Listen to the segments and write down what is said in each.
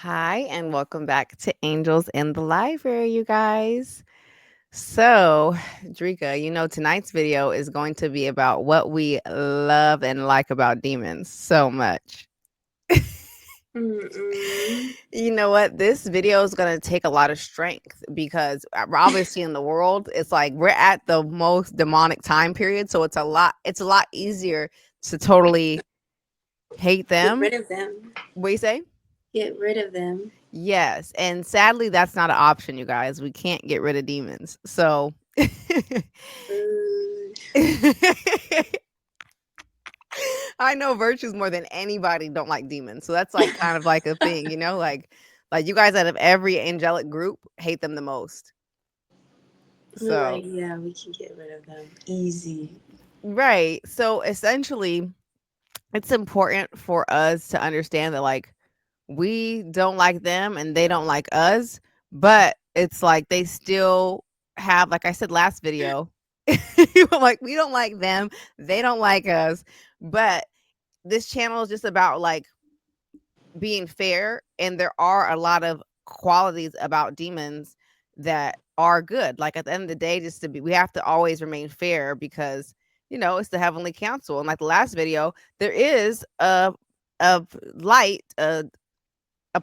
Hi, and welcome back to Angels in the Library, you guys. So, Drika, tonight's video is going to be about what we love and like about demons so much. Mm-mm. You know what? This video is going to take a lot of strength because obviously in the world, it's like we're at the most demonic time period. So it's a lot easier to totally hate Get them. rid of them. What do you say? Get rid of them. Yes, and sadly, that's not an option, you guys. We can't get rid of demons. So Ooh. I know virtues more than anybody don't like demons. So that's like kind of like a thing, like you guys out of every angelic group hate them the most. We're So, like, yeah, we can get rid of them. Easy. right. So essentially, it's important for us to understand that like we don't like them and they don't like us, but it's like they still have, like I said last video, like we don't like them, they don't like us, but this channel is just about like being fair, and there are a lot of qualities about demons that are good. Like at the end of the day, just to be, we have to always remain fair because it's the heavenly council. And like the last video, there is a light, a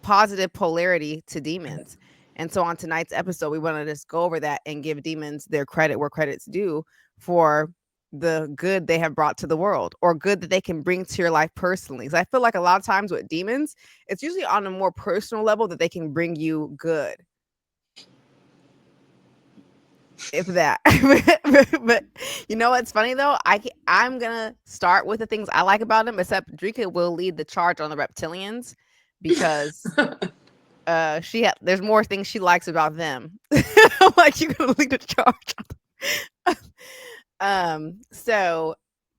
positive polarity to demons. And so on tonight's episode, we want to just go over that and give demons their credit where credit's due for the good they have brought to the world or good that they can bring to your life personally. Because I feel like a lot of times with demons, it's usually on a more personal level that they can bring you good. If that, but you know what's funny though? I'm gonna start with the things I like about them. Except Drika will lead the charge on the reptilians because there's more things she likes about them. I'm like, you're gonna lead the charge. So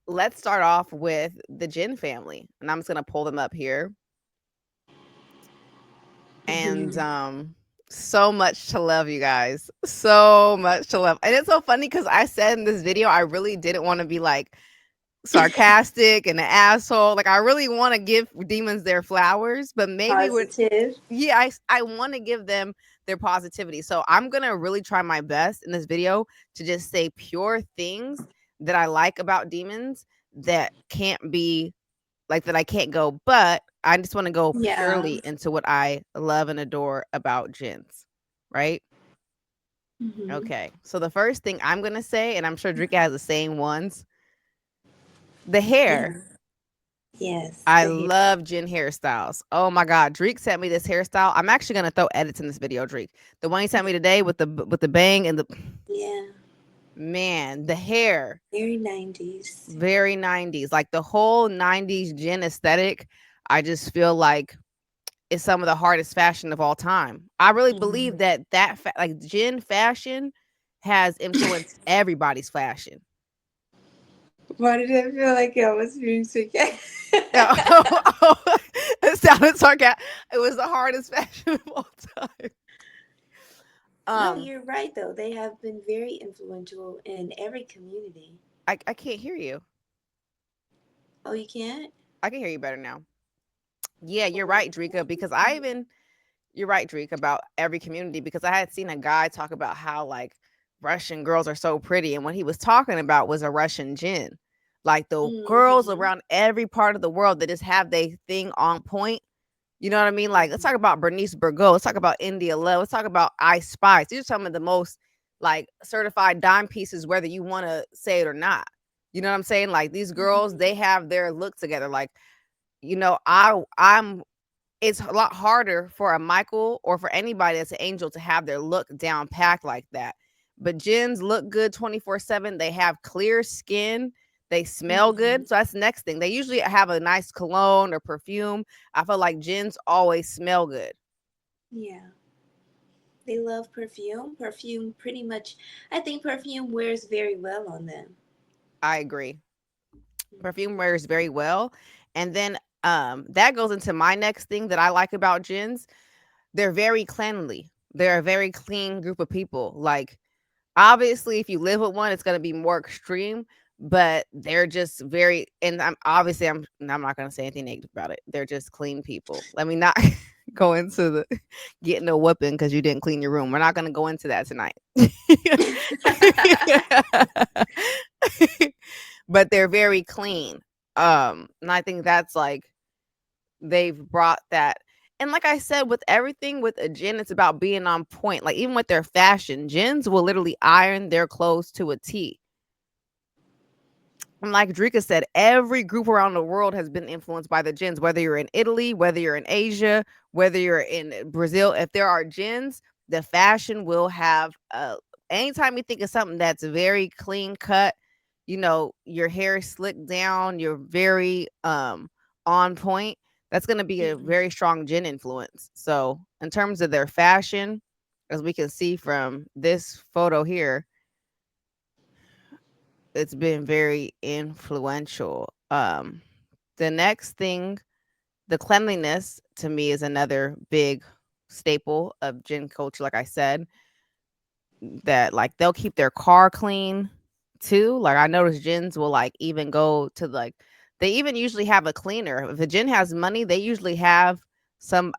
let's start off with the Jinn family, and I'm just gonna pull them up here. And so much to love, you guys. So much to love. And it's so funny because I said in this video I really didn't want to be like sarcastic and an asshole. Like I really want to give demons their flowers, but maybe with Positive. yeah, I want to give them their positivity. So I'm going to really try my best in this video to just say pure things that I like about demons that can't be like that I can't go, but I just want to go Yeah. purely into what I love and adore about jinns, right? Mm-hmm. Okay. So the first thing I'm going to say, and I'm sure Drika has the same ones, the Yeah. hair. Yes. I The hair. love Jin hairstyles. Oh my god, Dreek sent me this hairstyle. I'm actually gonna throw edits in this video, Dreek. The one he sent me today with the bang and the Yeah. man, the hair, Very 90s. very 90s. Like the whole 90s Jin aesthetic, I just feel like it's some of the hardest fashion of all time. I really Mm-hmm. believe that like Jin fashion has influenced everybody's fashion. Why did I feel like I was being sarcastic? It sounded sarcastic. It was the hardest fashion of all time. No, Um, you're right, though. They have been very influential in every community. I can't hear you. Oh, you can't? I can hear you better now. Yeah, you're right, Drika, because I even you're right, Drika, about every community because I had seen a guy talk about how like Russian girls are so pretty, and what he was talking about was a Russian djinn. Like the girls Mm-hmm. around every part of the world that just have their thing on point. You know what I mean? Like, let's talk about Bernice Burgos. Let's talk about India Love. Let's talk about Ice Spice. These are some of the most like certified dime pieces, whether you want to say it or not. You know what I'm saying? Like these girls, Mm-hmm. they have their look together. Like, I'm it's a lot harder for a Michael or for anybody that's an angel to have their look down packed like that. But Jins look good 24/7. They have clear skin. They smell Mm-hmm. good. So that's the next thing. They usually have a nice cologne or perfume. I feel like Jins always smell good. Yeah. They love perfume. Perfume pretty much, I think perfume wears very well on them. I agree. Perfume wears very well. And then that goes into my next thing that I like about Jins. They're very cleanly. They're a very clean group of people. Like obviously, if you live with one, it's gonna be more extreme, but they're just very and I'm not gonna say anything negative about it. They're just clean people. Let me not go into the getting a whooping because you didn't clean your room. We're not gonna go into that tonight. But they're very clean. And I think that's like they've brought that. And like I said, with everything with a gin, it's about being on point. Like even with their fashion, gins will literally iron their clothes to a T. And like Drika said, every group around the world has been influenced by the jinns, whether you're in Italy, whether you're in Asia, whether you're in Brazil. If there are jinns, the fashion will have anytime you think of something that's very clean cut, your hair is slicked down, you're very on point, that's going to be a Mhm. very strong jinn influence. So, in terms of their fashion, as we can see from this photo here, it's been very influential. The next thing, the cleanliness to me is another big staple of gin culture. Like I said, that like they'll keep their car clean too. Like I noticed gins will like even go to like they even usually have a cleaner. If a gin has money, they usually have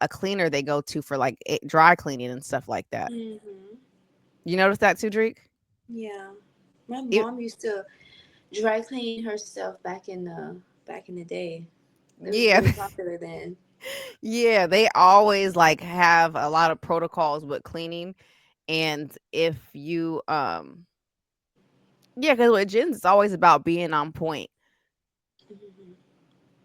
a cleaner they go to for like dry cleaning and stuff like that. Mhm. You notice that too, Drake? Yeah. My It, mom used to dry clean her stuff back in the day. It was yeah. really popular then. Yeah, they always like have a lot of protocols with cleaning. And if you yeah, because with gyms it's always about being on point. Mhm.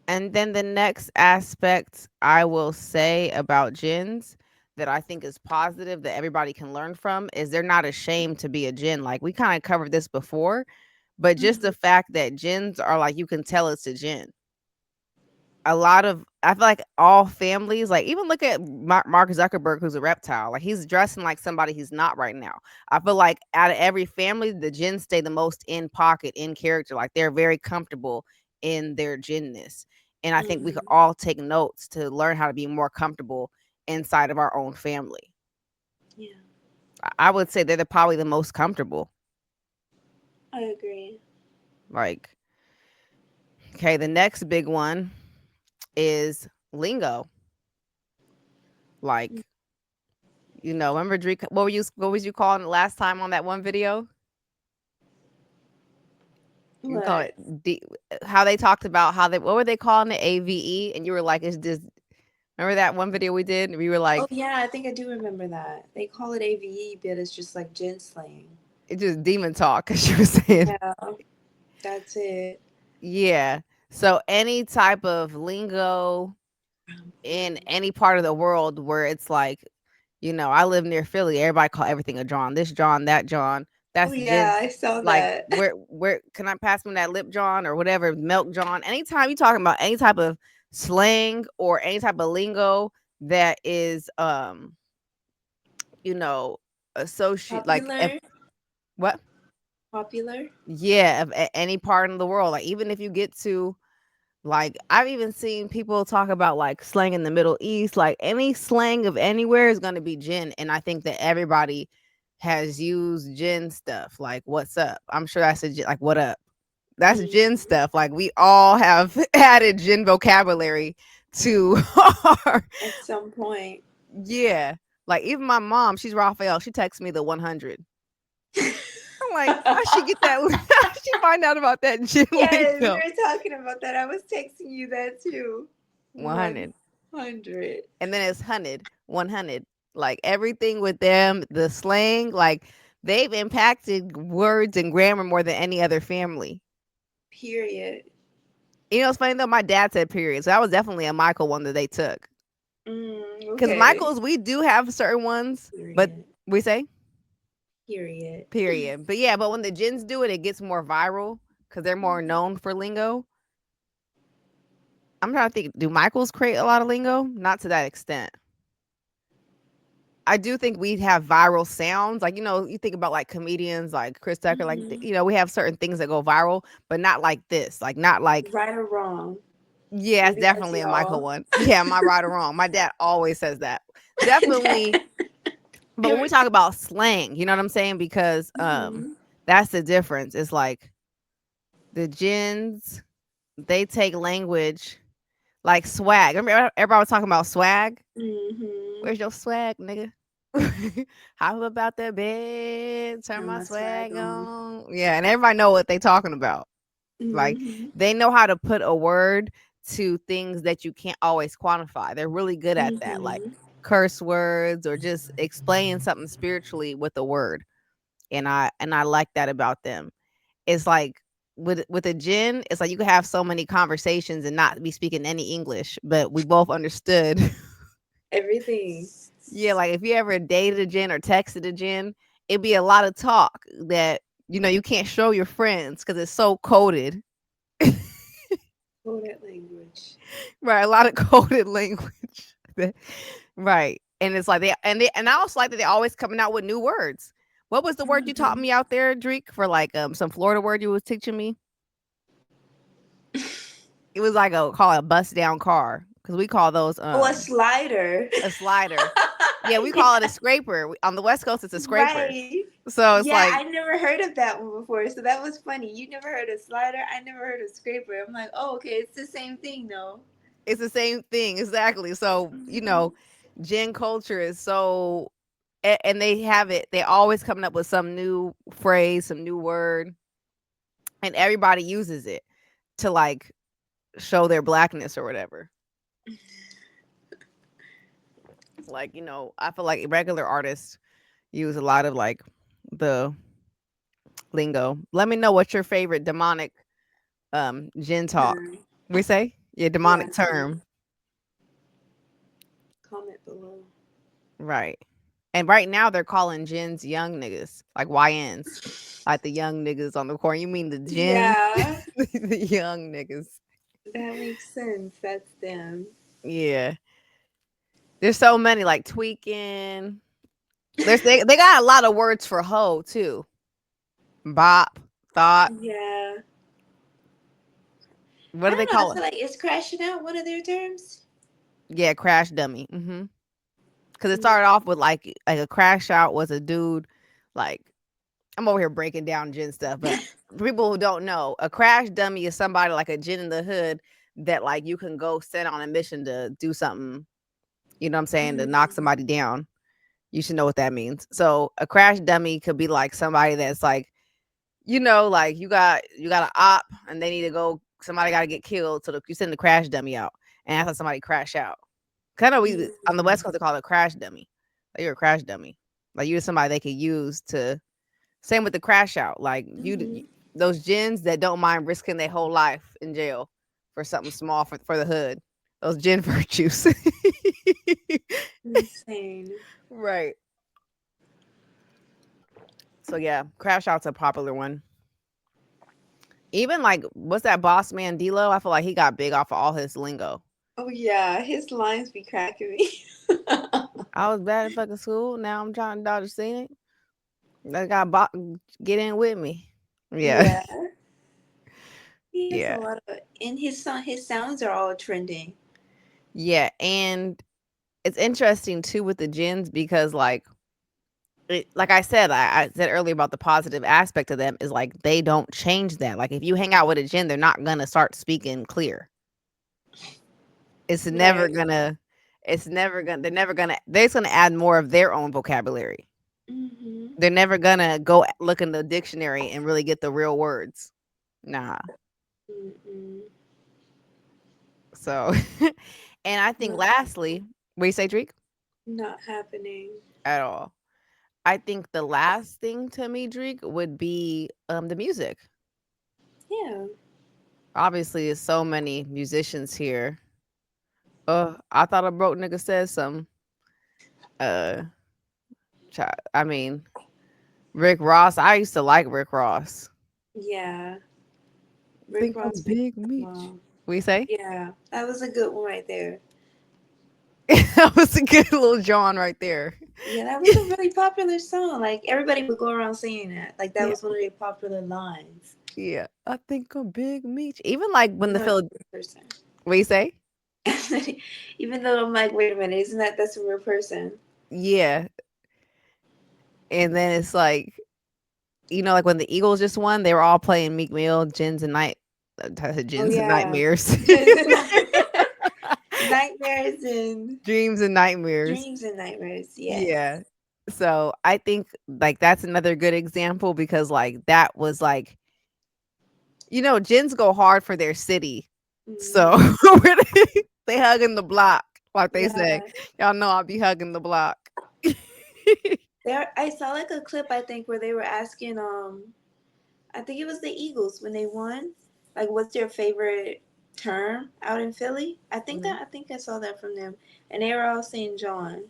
And then the next aspect I will say about gyms that I think is positive that everybody can learn from is they're not ashamed to be a gin. Like we kind of covered this before, but just the Mhm. fact that gins are like you can tell it's a gin. A lot of I feel like all families, like even look at Mark Zuckerberg, who's a reptile. Like he's dressing like somebody he's not right now. I feel like out of every family, the gins stay the most in pocket, in character. Like they're very comfortable in their ginness. And I think we could Mhm. all take notes to learn how to be more comfortable inside of our own family. Yeah, I would say they're probably the most comfortable. I agree. Like, okay, the next big one is lingo. Like, remember Drake? What was you calling it last time on that one video? You call What? it how they talked about how they what were they calling it AVE, and you were like, it's just remember that one video we did? We were Oh like, yeah, I think I do remember that. They call it AVE, but it's just like gin slang. it's just demon talk because she was saying, Yeah, that's it. yeah. So any type of lingo in any part of the world where it's like, I live near Philly. Everybody call everything a John. This John, that John. Oh That's yeah, gin. I saw Like that. where can I pass me that lip John or whatever milk John? Anytime you talking about any type of slang or any type of lingo that is you know associate like if Popular, what popular. yeah of any part of the world, like even if you get to like I've even seen people talk about like slang in the Middle East, like any slang of anywhere is going to be gin. And I think that everybody has used gin stuff like what's up. I'm sure that's like what up. That's gin Mhm. stuff. Like we all have added gin vocabulary to our At some point. yeah. Like even my mom, she's Raphael. She texts me the 100. I'm like, how she get that? How she find out about that gin Yes, we lingo? were talking about that. I was texting you that too. 100. 100. And then it's 100. Like everything with them, the slang, like they've impacted words and grammar more than any other family. Period. It's funny though, my dad said period. So that was definitely a Michael one that they took. Because Okay. Michaels, we do have certain ones, but Period. we say Period. period. But yeah, but when the gins do it, it gets more viral because they're more known for lingo. I'm trying to think, do Michaels create a lot of lingo? Not to that extent. I do think we have viral sounds. Like, you think about like comedians like Chris Tucker, like, Mhm. we have certain things that go viral, but not like this. Like, not like, Right or wrong? yeah, it's Maybe that's definitely a Michael y'all. one. Yeah, am I right or wrong? My dad always says that. Definitely. But when we talk about slang, you know what I'm saying? Because Mhm. that's the difference. It's like the gins, they take language. Like swag. Remember everybody was talking about swag? Mm-hmm. Where's your swag, nigga? Hop about the bed, turn Turn my my swag swag on. on. Yeah, and everybody know what they talking about. Like Mm-hmm. they know how to put a word to things that you can't always quantify. They're really good at that, like Mm-hmm. curse words or just explain something spiritually with a word. And I like that about them. It's like with a jinn, it's like you can have so many conversations and not be speaking any English, but we both understood. Everything. Yeah, like if you ever dated a jinn or texted a jinn, it'd be a lot of talk that you can't show your friends because it's so coded. Oh, that language. Right, a lot of coded language. Right. And it's like and I also like that they're always coming out with new words. What was the word you taught Mm-hmm. me out there, Dreek, for like some Florida word you was teaching me? It was like call it a bust down car because we call those Oh, a slider. a slider. Yeah, we call it a Yeah, scraper. On the West Coast, it's a scraper. right. So it's Yeah, like I never heard of that one before, so that was funny. You never heard of slider? I never heard of scraper. I'm like, oh, okay, it's the same thing, though. it's the same thing exactly. So Hmm. Gen culture is so, and they have it. They always coming up with some new phrase, some new word, and everybody uses it to like show their blackness or whatever. Like I feel like regular artists use a lot of like the lingo. Let me know what's your favorite demonic Gen talk. Term. We say yeah, Yeah, demonic term. term. Comment below. Right. And right now they're calling gens young niggas, like YNs, like the young niggas on the corner. You mean the gens, Yeah, the young niggas? that makes sense. That's them. Yeah. There's so many like tweaking. They got a lot of words for hoe too. Bop, thought. Yeah. What I do they don't know. I call it? feel like it's crashing out one of their terms. Yeah, crash dummy. Because it Mm. started off with like a crash out was a dude like I'm over here breaking down gin stuff, but for people who don't know, a crash dummy is somebody like a gin in the hood that like you can go send on a mission to do something, you know what I'm saying, to knock Mm. somebody down. You should know what that means. So a crash dummy could be like somebody that's like, like you got an op and they need to go somebody gotta get killed. So you send the crash dummy out and have somebody crash out. Kind of we on the West Mm. Coast they call it a crash dummy. Like you're a crash dummy. Like you're somebody they could use to same with the crash out. Like Mhm. those gins that don't mind risking their whole life in jail for something small for the hood. Those gin virtues. Insane. Right. So yeah, crash out's a popular one. Even like what's that boss man D'Lo? I feel like he got big off of all his lingo. Oh yeah, his lines be cracking me. I was bad at fucking school. Now I'm trying to dodge the scenic. That got get in with me. Yeah. Yeah, he has a Yeah. lot of, and his sounds are all trending. Yeah. And it's interesting too with the gins because like I said, I said earlier about the positive aspect of them is like they don't change that. Like if you hang out with a gin, they're not gonna start speaking clear. It's never Right. gonna. It's never gonna. They're never gonna. They're just gonna add more of their own vocabulary. Mm-hmm. They're never gonna go look in the dictionary and really get the real words. Nah. Mm-mm. So, and I think Not, lastly, what do you say, Drake? not happening. At all. I think the last thing to me, Drake, would be the music. Yeah. Obviously, there's so many musicians here. I thought a broke nigga said some. Uh, I mean, Rick Ross. I used to like Rick Ross. Yeah. Rick Think I'm Ross made Big that Meech. long. We say Yeah, that was a good one right there. that was a good little John right there. Yeah, that was a really popular song. Like everybody would go around saying that. Like that Yeah, was one of their popular lines. yeah. I think I'm Big Meech. Even like when Even the though it's Phil, a real person. we say Even though I'm like, wait a minute, isn't that's a real person? yeah, and then it's like like when the Eagles just won, they were all playing Meek Mill, Gins and Night, Oh Gins and yeah. Nightmares. Jen's and Nightmare. nightmares and Dreams and nightmares. dreams and nightmares. Yeah. Yes. So I think like that's another good example because like that was like, jinns go hard for their city. So Hmm. they hugging the block, like they say. Yeah. Y'all know I'll be hugging the block. There, I saw like a clip I think where they were asking I think it was the Eagles when they won. Like, what's your favorite term out in Philly? Mhm. I think I saw that from them, and they were all saying John.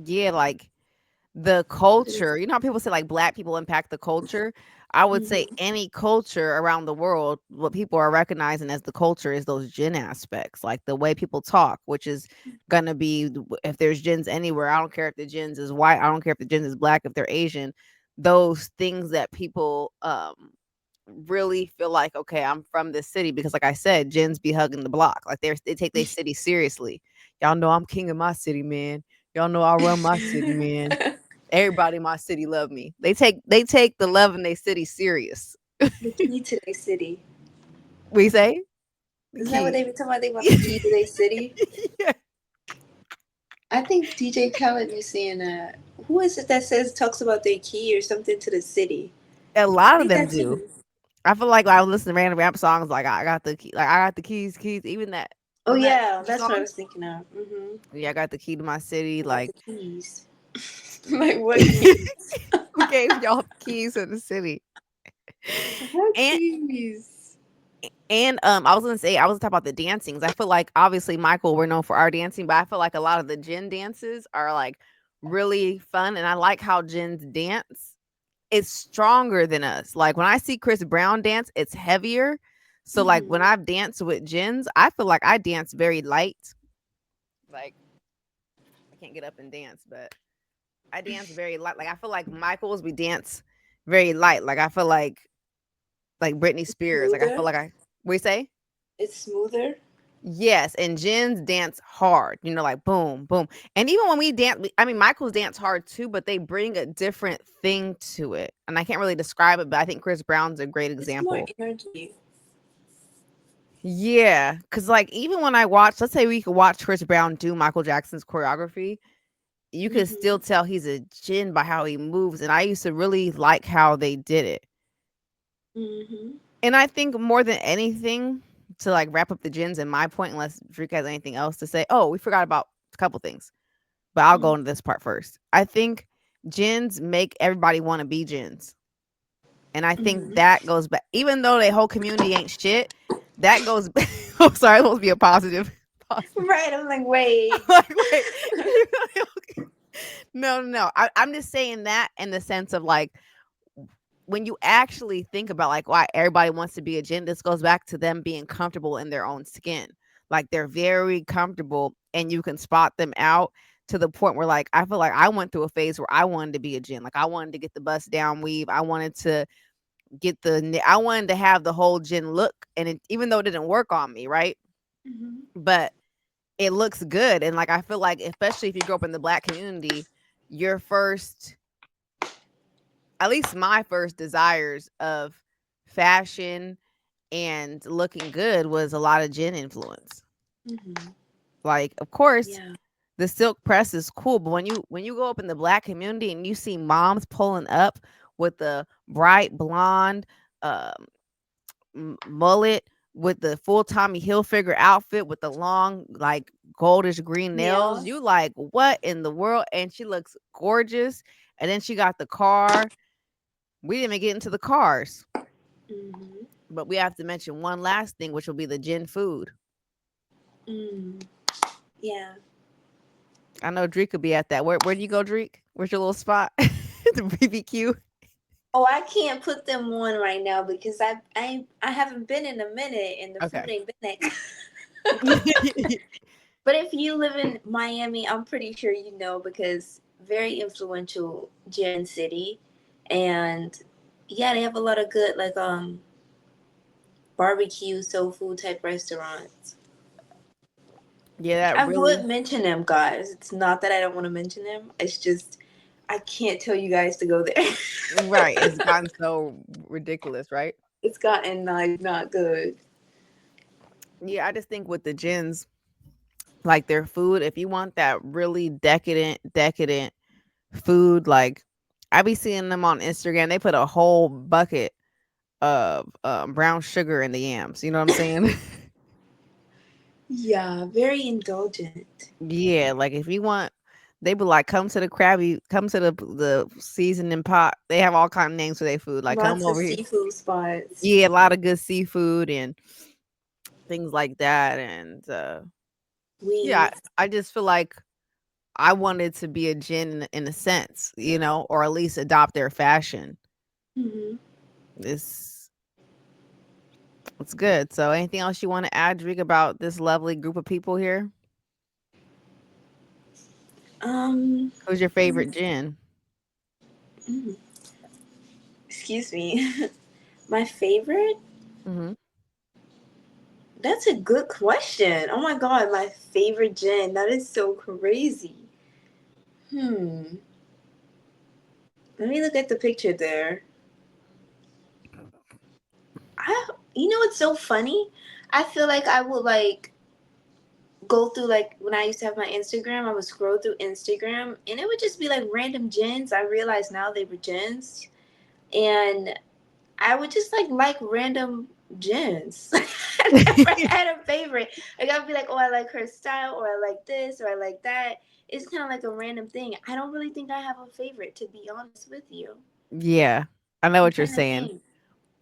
Yeah, like the culture. You know how people say like black people impact the culture? I would say Mm-hmm. any culture around the world, what people are recognizing as the culture is those gin aspects, like the way people talk, which is gonna be if there's gins anywhere. I don't care if the gins is white. I don't care if the gins is black. If they're Asian, those things that people really feel like, okay, I'm from this city because, like I said, gins be hugging the block. Like they take their city seriously. Y'all know I'm king of my city, man. Y'all know I run my city, man. Everybody in my city love me. They take the love in their city serious. The key to their city. We say the Isn't that what key. they be talking about? They want the key to their city. Yeah. I think DJ Khaled be saying that. Who is it that says talks about their key or something to the city? A I lot of think them that's do. him. I feel like when I listen to random rap songs, like I got the key, like I got the keys. Even that Oh wasn't that yeah, the that's what I song? was thinking of. Mm-hmm. Yeah, I got the key to my city. I got Like the keys. Like what keys? who gave y'all the keys to the city? What And keys? I was gonna say I was talking about the dancings. I feel like obviously Michael, we're known for our dancing, but I feel like a lot of the gin dances are like really fun, and I like how gins dance. It's stronger than us. Like when I see Chris Brown dance, it's heavier. So like when Mm-hmm. I've danced with gins, I feel like I dance very light. Like I can't get up and dance, but I dance very light. Like I feel like Michael's we dance very light. Like I feel like Britney Spears. Like I feel Smoother. like I we say It's smoother. yes, and Jins dance hard. Like boom, boom. And even when we dance, I mean Michael's dance hard too, but they bring a different thing to it. And I can't really describe it, but I think Chris Brown's a great It's more example. energy. Yeah, because like even when I watch, let's say we could watch Chris Brown do Michael Jackson's choreography, you could still Mm-hmm. tell he's a Jin by how he moves. And I used to really like how they did it. Mm-hmm. And I think more than anything, to like wrap up the Jins and my point, unless Drake has anything else to say. Oh, we forgot about a couple things, but I'll go into this part first. I think Jins make everybody want to be Jins. And I think Mm-hmm. that goes back, even though their whole community ain't shit, that goes back. I'm sorry, it's supposed to be a positive. Positive. Right. I'm like, wait. Like, wait. No, no, no. I'm just saying that in the sense of like, when you actually think about like why everybody wants to be a gin, this goes back to them being comfortable in their own skin. Like they're very comfortable and you can spot them out to the point where like I feel like I went through a phase where I wanted to be a gin. Like I wanted to get the bust down weave. I wanted to I wanted to have the whole gin look. And even though it didn't work on me, right? Mm-hmm. But it looks good. And like I feel like especially if you grow up in the black community, your first at least my first desires of fashion and looking good was a lot of gin influence. Mm-hmm. Like, of course, Yeah. the silk press is cool, but when you go up in the black community and you see moms pulling up with the bright blonde um, mullet with the full Tommy Hilfiger outfit with the long like goldish green nails, you Nails. like what in the world? And she looks gorgeous. And then she got the car. We didn't even get into the cars. Mm-hmm. But we have to mention one last thing, which will be the gin food. Mm. Yeah. I know Dreek could be at that. Where do you go, Dreek? Where's your little spot? The BBQ. Oh, I can't put them on right now because I haven't been in a minute and the food Okay. ain't been that. But if you live in Miami, I'm pretty sure you know because very influential gin city, and yeah, they have a lot of good like barbecue soul food type restaurants. Yeah, that I would really mention them, guys. It's not that I don't want to mention them. It's just I can't tell you guys to go there. right. It's gotten so ridiculous, right? It's gotten like not good. Yeah, I just think with the gins, like their food, if you want that really decadent food, like I be seeing them on Instagram, they put a whole bucket of brown sugar in the yams. You know what I'm saying? Yeah, very indulgent. Yeah, like if you want, they be like, come to the Krabby, come to the seasoning pot. They have all kind of names for their food. Like come Lots of over here. seafood spots. Yeah, a lot of good seafood and things like that. And yeah, Wings. I just feel like I wanted to be a gin in a sense, or at least adopt their fashion. Hmm. This it's good. So anything else you want to add, Drake, about this lovely group of people here? Um, Who's your favorite gin? mm, excuse me. My favorite? Hmm. That's a good question. Oh my god, my favorite gin. That is so crazy. Hmm. Let me look at the picture there. You know what's so funny? I feel like I would like go through like when I used to have my Instagram, I would scroll through Instagram and it would just be like random gins. I realize now they were gins. And I would just like random gins. I never had a favorite. Like I'd be like, oh, I like her style, or I like this, or I like that. It's kind of like a random thing. I don't really think I have a favorite, to be honest with you. Yeah, I know I'm what you're trying to saying. think.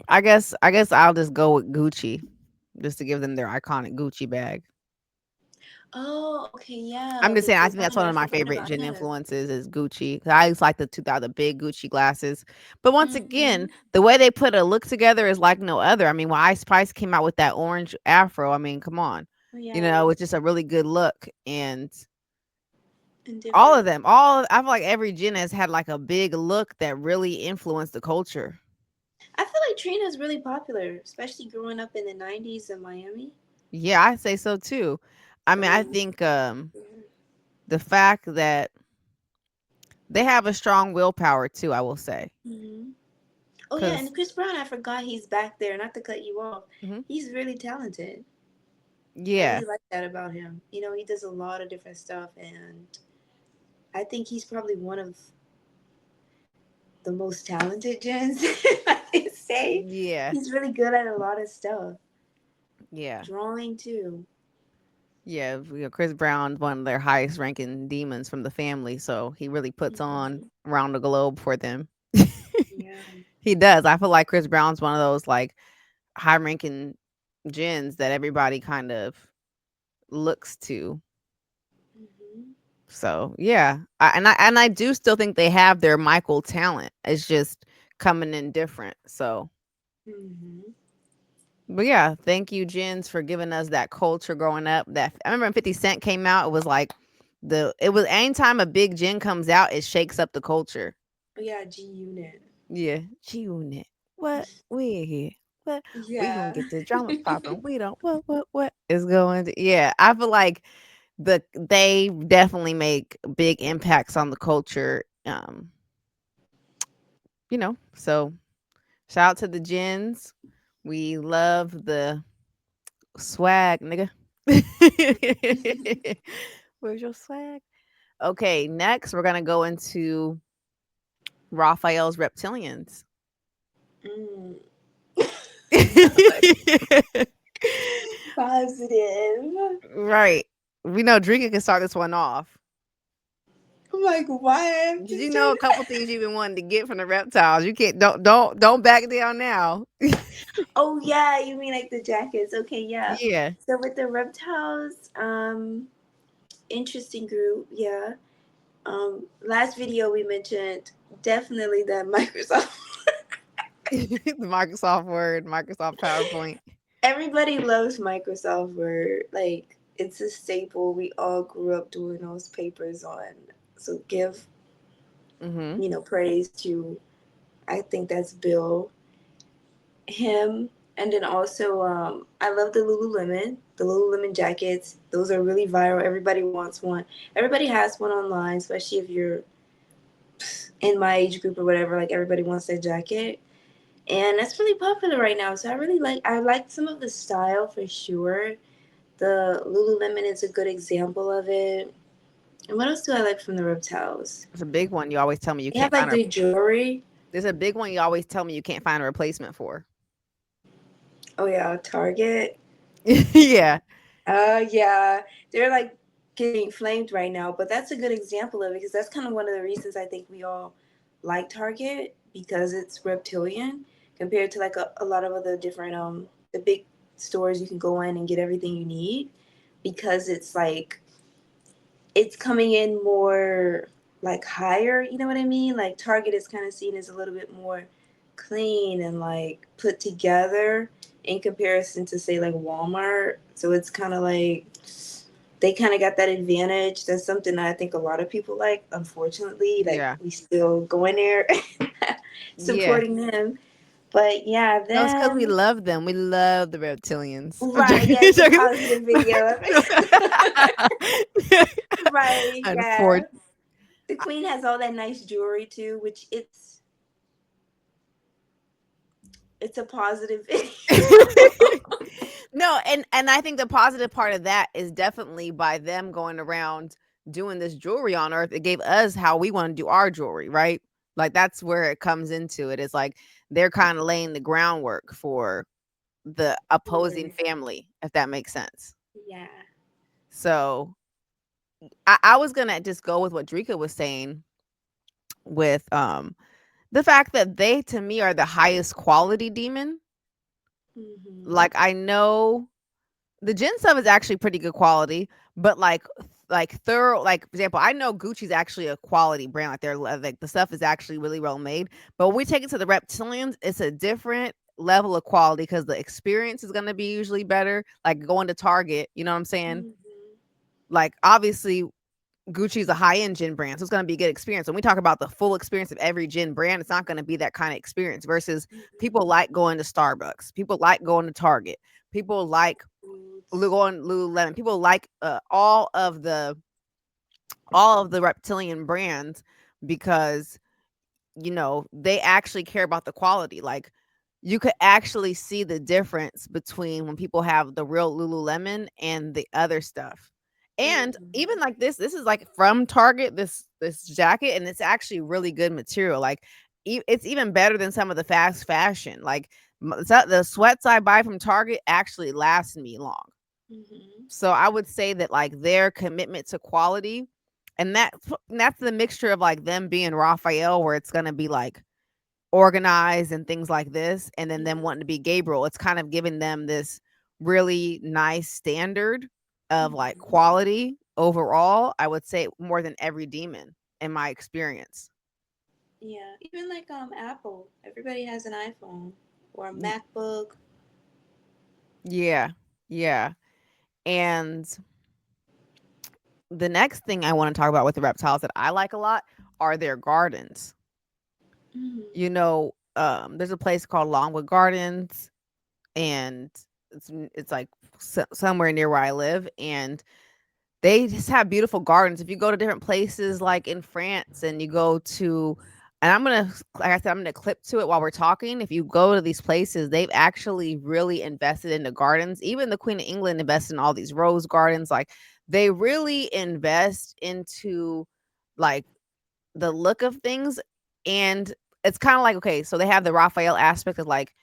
I guess I'll just go with Gucci, just to give them their iconic Gucci bag. Oh, okay, yeah, I'm just the saying, I think that's one designer. I of my forgot favorite about gin him. influences is Gucci. 'Cause I used to like the big Gucci glasses. But once Mm-hmm. again, the way they put a look together is like no other. I mean, when Ice Spice came out with that orange afro, I mean, come on. Yeah, It's just a really good look. And and all of different. them, I feel like every gin has had like a big look that really influenced the culture. I feel like Trina's really popular, especially growing up in the '90s in Miami. Yeah, I say so too. I mean, I Um, think the fact that they have a strong willpower too, I will say. mhm. Oh yeah, Cuz and Chris Brown, I forgot he's back there. Not to cut you off, mhm, he's really talented. I yeah. really like that about him. You know, he does a lot of different stuff, and I think he's probably one of the most talented gens. I can say Yeah. he's really good at a lot of stuff. Yeah. Drawing too. Yeah, Chris Brown's one of their highest ranking demons from the family, so he really puts on Hmm. around the globe for them. Yeah. He does. I feel like Chris Brown's one of those like high ranking gens that everybody kind of looks to. Hmm. So yeah, and I do still think they have their Michael talent. It's just coming in different. So, Hmm. but yeah, thank you, Jens, for giving us that culture growing up. That I remember when 50 Cent came out, it was like it was anytime a big gin comes out, it shakes up the culture. Oh yeah, G Unit. Yeah, G-Unit. What we here? What we gonna Yeah. get the drama popping? We don't. What is going? Yeah, I feel like they definitely make big impacts on the culture. So shout out to the gins. We love the swag, nigga. Where's your swag? Okay, next we're gonna go into Raphael's reptilians. Mm. Positive. Right. We know Drinker can start this one off. I'm like, why I have Did to you know start? a couple things you've been wanting to get from the reptiles? You can't don't back down now. Oh yeah, you mean like the jackets? Okay, yeah. Yeah. So with the reptiles, interesting group, yeah. Last video we mentioned definitely that Microsoft. The Microsoft Word, Microsoft PowerPoint. Everybody loves Microsoft Word. Like it's a staple. We all grew up doing those papers on. So give Mhm. praise to. I think that's Bill, him, and then also I love the Lululemon jackets. Those are really viral. Everybody wants one. Everybody has one online, especially if you're in my age group or whatever. Like everybody wants that jacket, and that's really popular right now. So I like some of the style for sure. The Lululemon is a good example of it. And what else do I like from the reptiles? It's a big one you always tell me you They have can't like find a the jewelry. there's a big one you always tell me you can't find a replacement for. Oh yeah, Target. Yeah. Yeah, they're like getting flamed right now, but that's a good example of it because that's kind of one of the reasons I think we all like Target because it's reptilian compared to like a lot of other different the big stores you can go in and get everything you need because it's like it's coming in more like higher, you know what I mean? Like Target is kind of seen as a little bit more clean and like put together in comparison to say like Walmart. So it's kind of like they kind of got that advantage. That's something that I think a lot of people like. Unfortunately, like Yeah. we still go in there Yeah. supporting them. But yeah, No, it's because we them. love them. We love the reptilians. I'm Right, joking. yeah, it's a positive video. Joking. Right, yeah. Unfortunately. The queen has all that nice jewelry too, which it's a positive video. No, and I think the positive part of that is definitely by them going around doing this jewelry on Earth, it gave us how we want to do our jewelry, right? Like that's where it comes into it. It's like they're kind of laying the groundwork for the opposing Sure. family, if that makes sense. Yeah. So I was gonna just go with what Drika was saying with the fact that they to me are the highest quality demon. Hmm. Like I know the gin stuff is actually pretty good quality, but like thorough like for example, I know Gucci's actually a quality brand. Like they're like the stuff is actually really well made. But when we take it to the reptilians, it's a different level of quality because the experience is gonna be usually better. Like going to Target, you know what I'm saying? Hmm. Like obviously Gucci's a high-end gin brand, so it's gonna be a good experience. When we talk about the full experience of every gin brand, it's not gonna be that kind of experience versus people Hmm. like going to Starbucks, people like going to Target, people like Foods. going Lululemon, people like all of the reptilian brands because they actually care about the quality. Like you could actually see the difference between when people have the real Lululemon and the other stuff. And even Hmm. like this is like from Target, this jacket, and it's actually really good material. Like it's even better than some of the fast fashion. Like the sweats I buy from Target actually last me long. Hmm. So I would say that like their commitment to quality, and that's the mixture of like them being Raphael, where it's gonna be like organized and things like this, and then them wanting to be Gabriel. It's kind of giving them this really nice standard of like Hmm. quality overall. I would say more than every demon in my experience. Yeah, even like Apple. Everybody has an iPhone or a Y- MacBook. Yeah, yeah. And the next thing I want to talk about with the reptiles that I like a lot are their gardens. Hmm. There's a place called Longwood Gardens, and it's like somewhere near where I live, and they just have beautiful gardens. If you go to different places, like in France, and you go to, and like I said, I'm gonna clip to it while we're talking. If you go to these places, they've actually really invested in the gardens. Even the Queen of England invested in all these rose gardens. Like they really invest into like the look of things, and it's kind of like okay, so they have the Raphael aspect of like,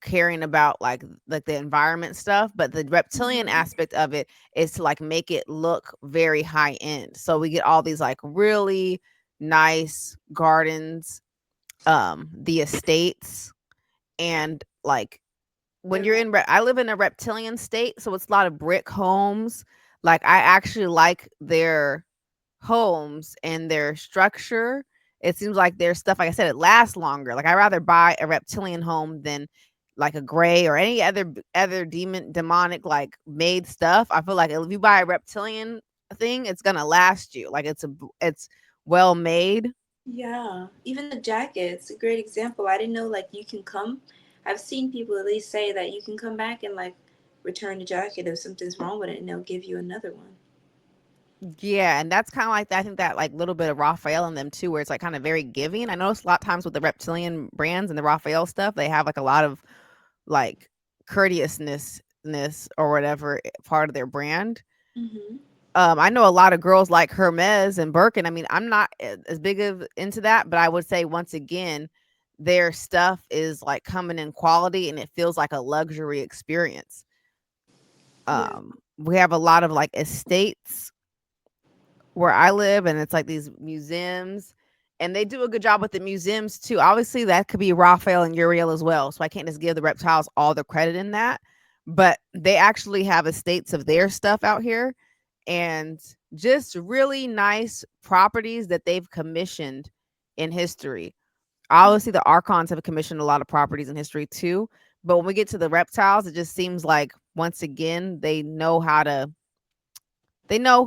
caring about like the environment stuff, but the reptilian Hmm. aspect of it is to like make it look very high end. So we get all these like really nice gardens, the estates, and like when They're you're I live in a reptilian state, so it's a lot of brick homes. Like I actually like their homes and their structure. It seems like their stuff, like I said, it lasts longer. Like I rather buy a reptilian home than like a gray or any other demonic like made stuff. I feel like if you buy a reptilian thing, it's gonna last you. Like it's well made. Yeah, even the jacket's a great example. I didn't know like you can come. I've seen people at least say that you can come back and like return the jacket if something's wrong with it, and they'll give you another one. Yeah, and that's kind of like I think that like little bit of Raphael in them too, where it's like kind of very giving. I notice a lot of times with the reptilian brands and the Raphael stuff, they have like a lot of like courteousness or whatever part of their brand. Mhm. I know a lot of girls like Hermes and Birkin. I mean, I'm not as big of into that, but I would say once again, their stuff is like coming in quality and it feels like a luxury experience. Yeah. We have a lot of like estates where I live, and it's like these museums, and they do a good job with the museums too. Obviously, that could be Raphael and Uriel as well, so I can't just give the reptiles all the credit in that. But they actually have estates of their stuff out here, and just really nice properties that they've commissioned in history. Obviously, the archons have commissioned a lot of properties in history too. But when we get to the reptiles, it just seems like once again they know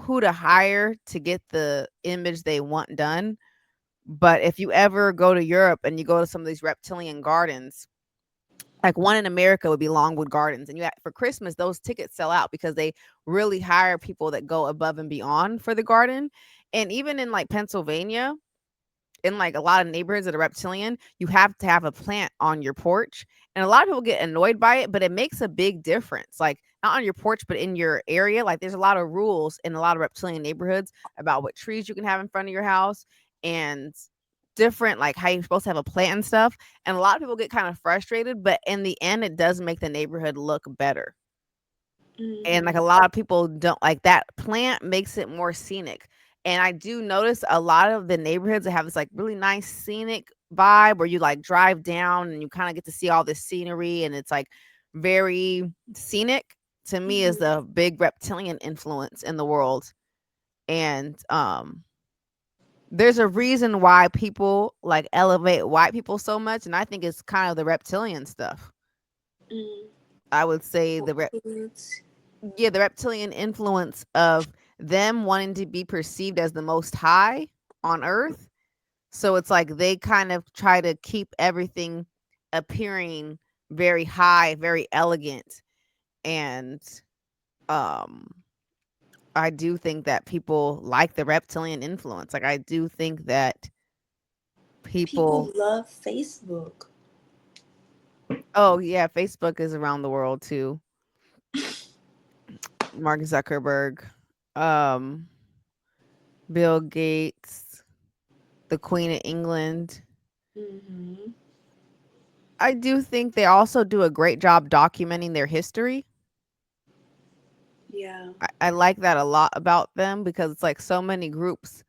who to hire to get the image they want done. But if you ever go to Europe and you go to some of these reptilian gardens, like one in America would be Longwood Gardens, and for Christmas those tickets sell out because they really hire people that go above and beyond for the garden. And even in like Pennsylvania, in like a lot of neighborhoods that are reptilian, you have to have a plant on your porch. And a lot of people get annoyed by it, but it makes a big difference. Like not on your porch, but in your area. Like there's a lot of rules in a lot of reptilian neighborhoods about what trees you can have in front of your house and different like how you're supposed to have a plant and stuff. And a lot of people get kind of frustrated, but in the end it does make the neighborhood look better. And like a Mhm. lot of people don't like that plant makes it more scenic. And I do notice a lot of the neighborhoods that have this like really nice scenic vibe where you like drive down and you kind of get to see all this scenery and it's like very scenic. To me is Mhm. the big reptilian influence in the world. And there's a reason why people like elevate white people so much, and I think it's kind of the reptilian stuff. Mm. I would say Foods. yeah, the reptilian influence of them wanting to be perceived as the most high on earth. So it's like they kind of try to keep everything appearing very high, very elegant. And um I do think that people like the reptilian influence. Like I do think that people People love Facebook. oh yeah, Facebook is around the world too. Mark Zuckerberg, um, Bill Gates, the Queen of England. Mhm. I do think they also do a great job documenting their history. Yeah. I like that a lot about them because it's like so many groups.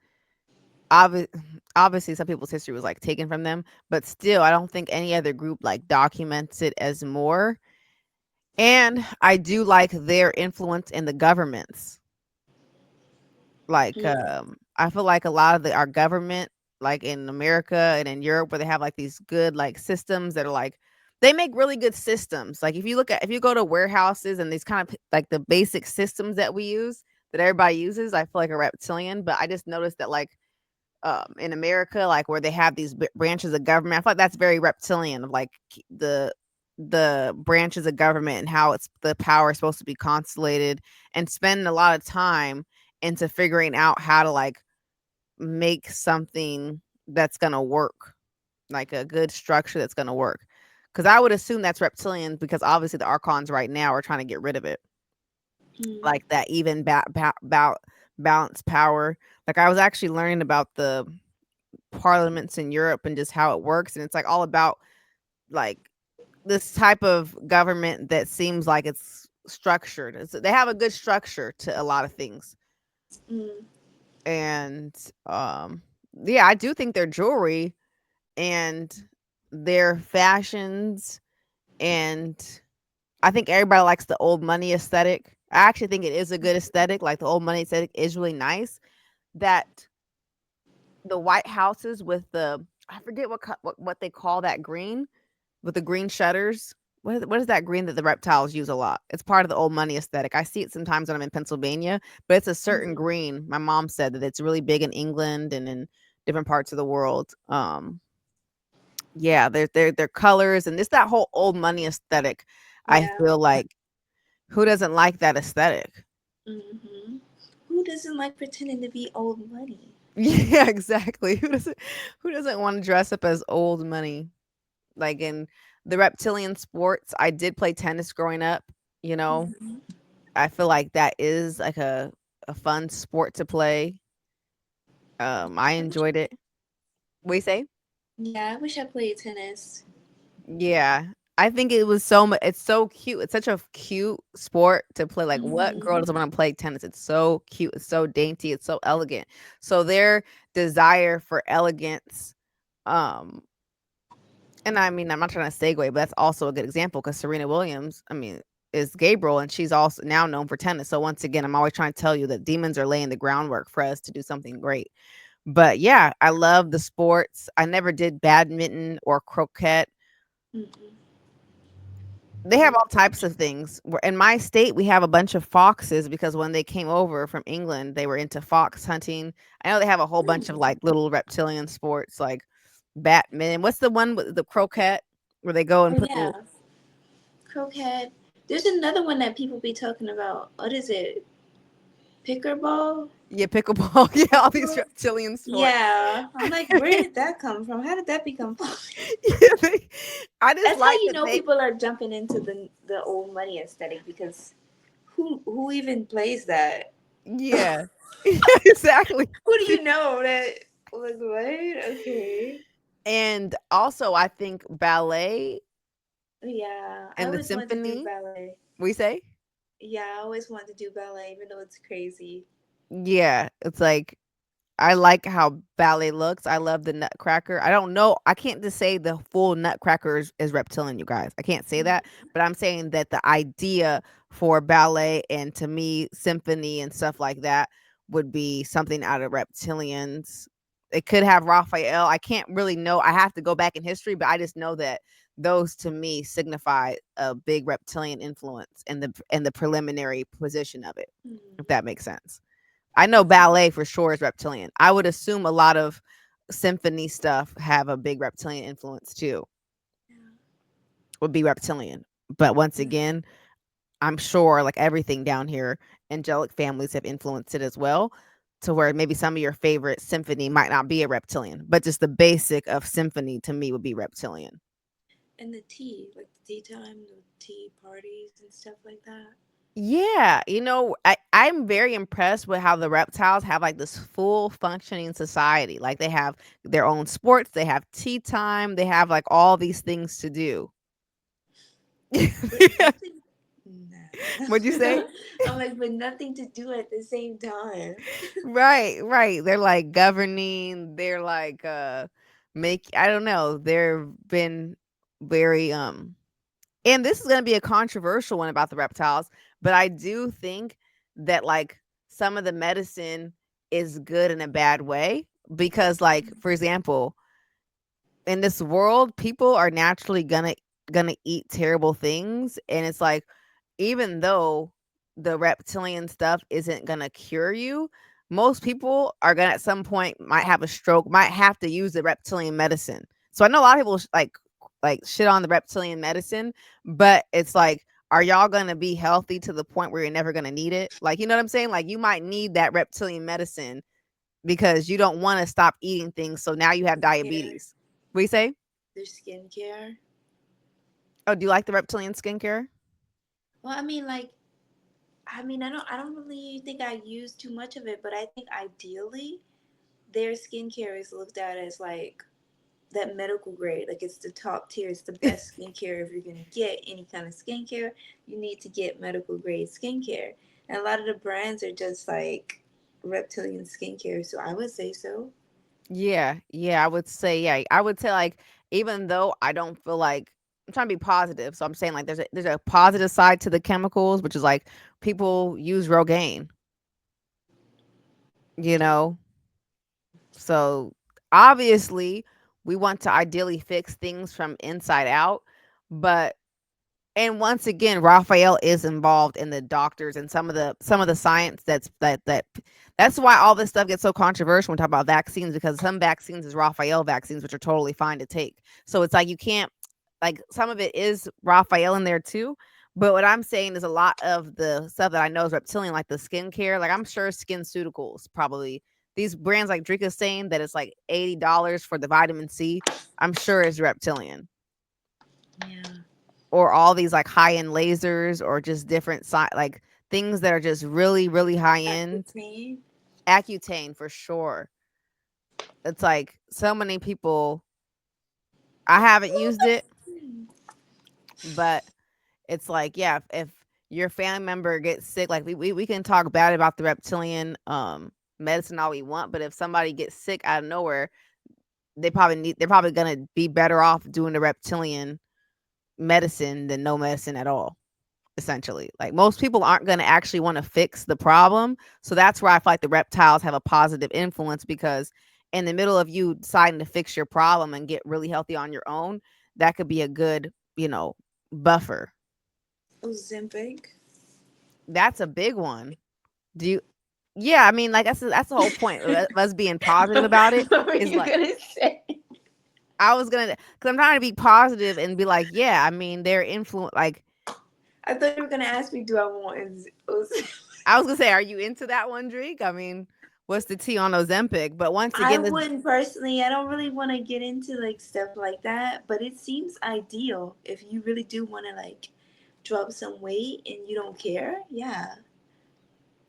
Obvi- Obviously, some people's history was like taken from them, but still, I don't think any other group like documents it as more. And I do like their influence in the governments. Like, Mm. I feel like a lot of our government, like in America and in Europe, where they have like these good like systems that are like they make really good systems. Like if you go to warehouses and these kind of like the basic systems that we use that everybody uses, I feel like a reptilian. But I just noticed that like in America, like where they have these branches of government, I feel like that's very reptilian of like the branches of government and how it's the power is supposed to be constellated and spending a lot of time into figuring out how to like make something that's gonna work, like a good structure that's gonna work. Because I would assume that's reptilian because obviously the archons right now are trying to get rid of it, Mm. like that even balance power. Like I was actually learning about the parliaments in Europe and just how it works, and it's like all about like this type of government that seems like it's structured. They have a good structure to a lot of things. Mm. And yeah, I do think their jewelry and their fashions, and I think everybody likes the old money aesthetic. I actually think it is a good aesthetic. Like the old money aesthetic is really nice. That the white houses with the I forget what they call that green with the green shutters. What is that green that the reptiles use a lot? It's part of the old money aesthetic. I see it sometimes when I'm in Pennsylvania, but it's a certain Mhm. green. My mom said that it's really big in England and in different parts of the world. Yeah, their colors and just that whole old money aesthetic. I Yeah. feel like who doesn't like that aesthetic? Mhm. Who doesn't like pretending to be old money? Yeah, exactly. Who doesn't want to dress up as old money? Like in the reptilian sports, I did play tennis growing up. you know? Mhm. I feel like that is like a fun sport to play. I I wish, enjoyed it. What you say? yeah, I wish I played tennis. Yeah. I think it was so much. It's so cute. It's such a cute sport to play. Like, what girl Hmm. doesn't want to play tennis? It's so cute. It's so dainty. It's so elegant. So their desire for elegance, um, and I mean, I'm not trying to segue, but that's also a good example because Serena Williams, I mean, is Gabriel, and she's also now known for tennis. So once again, I'm always trying to tell you that demons are laying the groundwork for us to do something great. But yeah, I love the sports. I never did badminton or croquet. Mm-mm. They have Yeah. all types of things. In my state, we have a bunch of foxes because when they came over from England, they were into fox hunting. I know they have a whole bunch of Mm. like little reptilian sports like Batman. What's the one with the croquet where they go and Oh put the yeah, croquet. There's another one that people be talking about. What is it? Pickleball? yeah, pickleball, yeah, all these Pickleball? reptilian sports. Yeah. I'm like, where did that come from? How did that become popular? Yeah, I just That's how like you that know they people are jumping into the old money aesthetic because who even plays that? yeah. Yeah, exactly. Who do you know that like what? Okay. And also I think ballet Yeah, I and the always wanted to do symphony, ballet. we say? Yeah, I always wanted to do ballet, even though it's crazy. Yeah, it's like I like how ballet looks. I love the nutcracker. I don't know. I can't just say the full nutcracker is reptilian, you guys. I can't say that, Mhm. but I'm saying that the idea for ballet and to me symphony and stuff like that would be something out of reptilians. It could have Raphael. I can't really know. I have to go back in history, but I just know that those to me signify a big reptilian influence in the preliminary position of it, if Mhm. that makes sense. I know ballet for sure is reptilian. I would assume a lot of symphony stuff have a big reptilian influence too. Yeah. Would be reptilian. But once Mhm. again, I'm sure like everything down here, angelic families have influenced it as well. To where maybe some of your favorite symphony might not be a reptilian, but just the basic of symphony to me would be reptilian. And the tea, like the tea time, the tea parties and stuff like that. Yeah, I'm very impressed with how the reptiles have like this full functioning society. Like they have their own sports, they have tea time, they have like all these things to do. But nothing. What'd you Nah. say? I'm like, but nothing to do at the same time. Right, right. They're like governing, they're like make I don't know. They've been very and this is going to be a controversial one about the reptiles, but I do think that like some of the medicine is good in a bad way because like for example, in this world people are naturally gonna eat terrible things, and it's like even though the reptilian stuff isn't gonna cure you, most people are gonna at some point might have a stroke, might have to use the reptilian medicine. So I know a lot of people like shit on the reptilian medicine, but it's like, are y'all gonna be healthy to the point where you're never gonna need it? Like, you know what I'm saying? Like, you might need that reptilian medicine because you don't want to stop eating things. So now you have Skincare. diabetes. What do you say? There's skincare. Oh, do you like the reptilian skincare? Well, I mean, like, I don't really think I use too much of it, but I think ideally their skincare is looked at as like that medical grade. Like it's the top tier. It's the best skincare. If you're gonna get any kind of skincare, you need to get medical grade skincare. And a lot of the brands are just like reptilian skincare. So I would say so. Yeah, yeah, I would say, yeah, I would say like even though I don't feel like I'm trying to be positive, so I'm saying like there's a positive side to the chemicals, which is like people use Rogaine, you know. So obviously we want to ideally fix things from inside out, but and once again, Raphael is involved in the doctors and some of the science that's why all this stuff gets so controversial when we talk about vaccines, because some vaccines is Raphael vaccines, which are totally fine to take. So it's like you can't like some of it is Raphael in there too. But what I'm saying is a lot of the stuff that I know is reptilian, like the skincare. Like I'm sure SkinCeuticals probably these brands like Drink is saying that it's like $80 for the vitamin C. I'm sure is reptilian. Yeah. or all these like high end lasers or just different like things that are just really really high end. Accutane. Accutane for sure. It's like so many people. I haven't used it, but it's like, yeah, if your family member gets sick, like we can talk bad about the reptilian medicine all we want, but if somebody gets sick out of nowhere, they're probably gonna be better off doing the reptilian medicine than no medicine at all. Essentially, like most people aren't going to actually want to fix the problem. So that's where I feel like the reptiles have a positive influence, because in the middle of you deciding to fix your problem and get really healthy on your own, that could be a good, buffer. Ozempic. That's a big one. Do you? Yeah, I mean, like that's the whole point of us being positive about it. What were Is you like gonna say? I was gonna, because I'm trying to be positive and be like, yeah, I mean, they're influence. Like I thought you were gonna ask me, do I want Ozempic? I was gonna say, are you into that one, Drake? I mean, what's the tea on Ozempic? But once I again, the wouldn't personally. I don't really want to get into like stuff like that, but it seems ideal if you really do want to like drop some weight and you don't care. Yeah.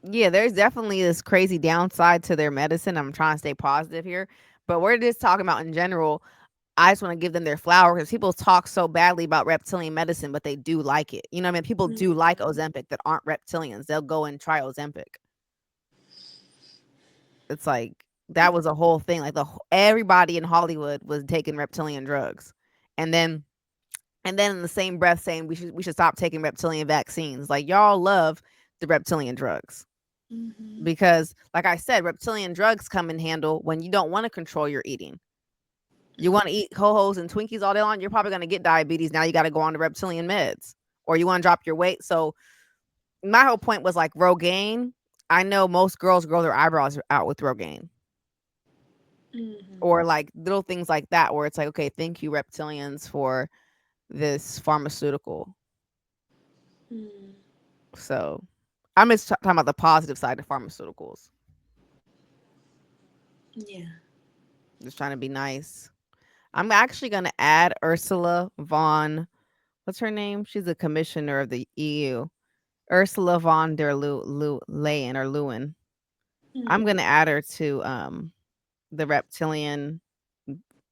yeah, there's definitely this crazy downside to their medicine. I'm trying to stay positive here, but we're just talking about in general. I just want to give them their flower, because people talk so badly about reptilian medicine, but they do like it. You know what I mean? People do like Mm-hmm. Ozempic that aren't reptilians. They'll go and try Ozempic. It's like that was a whole thing. Like everybody in Hollywood was taking reptilian drugs, and then in the same breath saying we should stop taking reptilian vaccines. Like y'all love the reptilian drugs, Mm-hmm. because like I said, reptilian drugs come in handle when you don't want to control your eating. You want to eat ho-hos and Twinkies all day long, you're probably going to get diabetes. Now you got to go on to reptilian meds, or you want to drop your weight. So my whole point was like Rogaine. I know most girls grow their eyebrows out with Rogaine, Mm-hmm. or like little things like that, where it's like, okay, thank you reptilians for this pharmaceutical. Mm. So I'm just talking about the positive side of pharmaceuticals. Yeah. Just trying to be nice. I'm actually going to add Ursula von, what's her name? She's a commissioner of the EU. Ursula von der Leyen or Lewin. I'm Mm. going to add her to the reptilian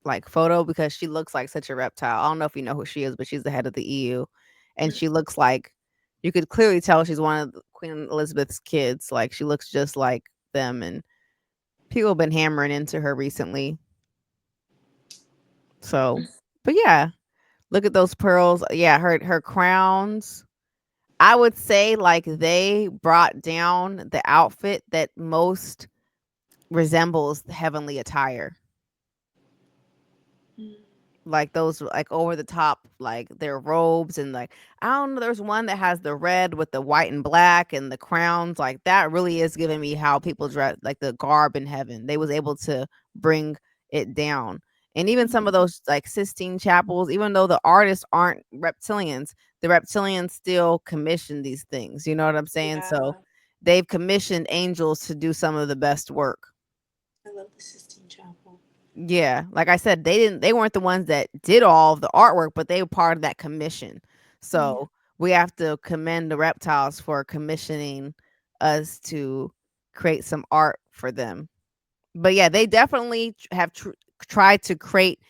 like photo, because she looks like such a reptile. I don't know if you know who she is, but she's the head of the EU, and she looks like, you could clearly tell she's one of Queen Elizabeth's kids. Like she looks just like them, and people have been hammering into her recently. So, but yeah, look at those pearls. Yeah, her crowns. I would say like they brought down the outfit that most resembles the heavenly attire. Mm. Like those like over the top, like their robes, and like I don't know, there's one that has the red with the white and black and the crowns. Like that really is giving me how people dress, like the garb in heaven. They was able to bring it down. And even some of those like Sistine chapels, even though the artists aren't reptilians, the reptilians still commission these things. You know what I'm saying? So Yeah. they've commissioned angels to do some of the best work. I love the Sistine Chapel. Yeah, like I said, they weren't the ones that did all of the artwork, but they were part of that commission. Yeah. So we have to commend the reptiles for commissioning us to create some art for them. But yeah, they definitely have tried to create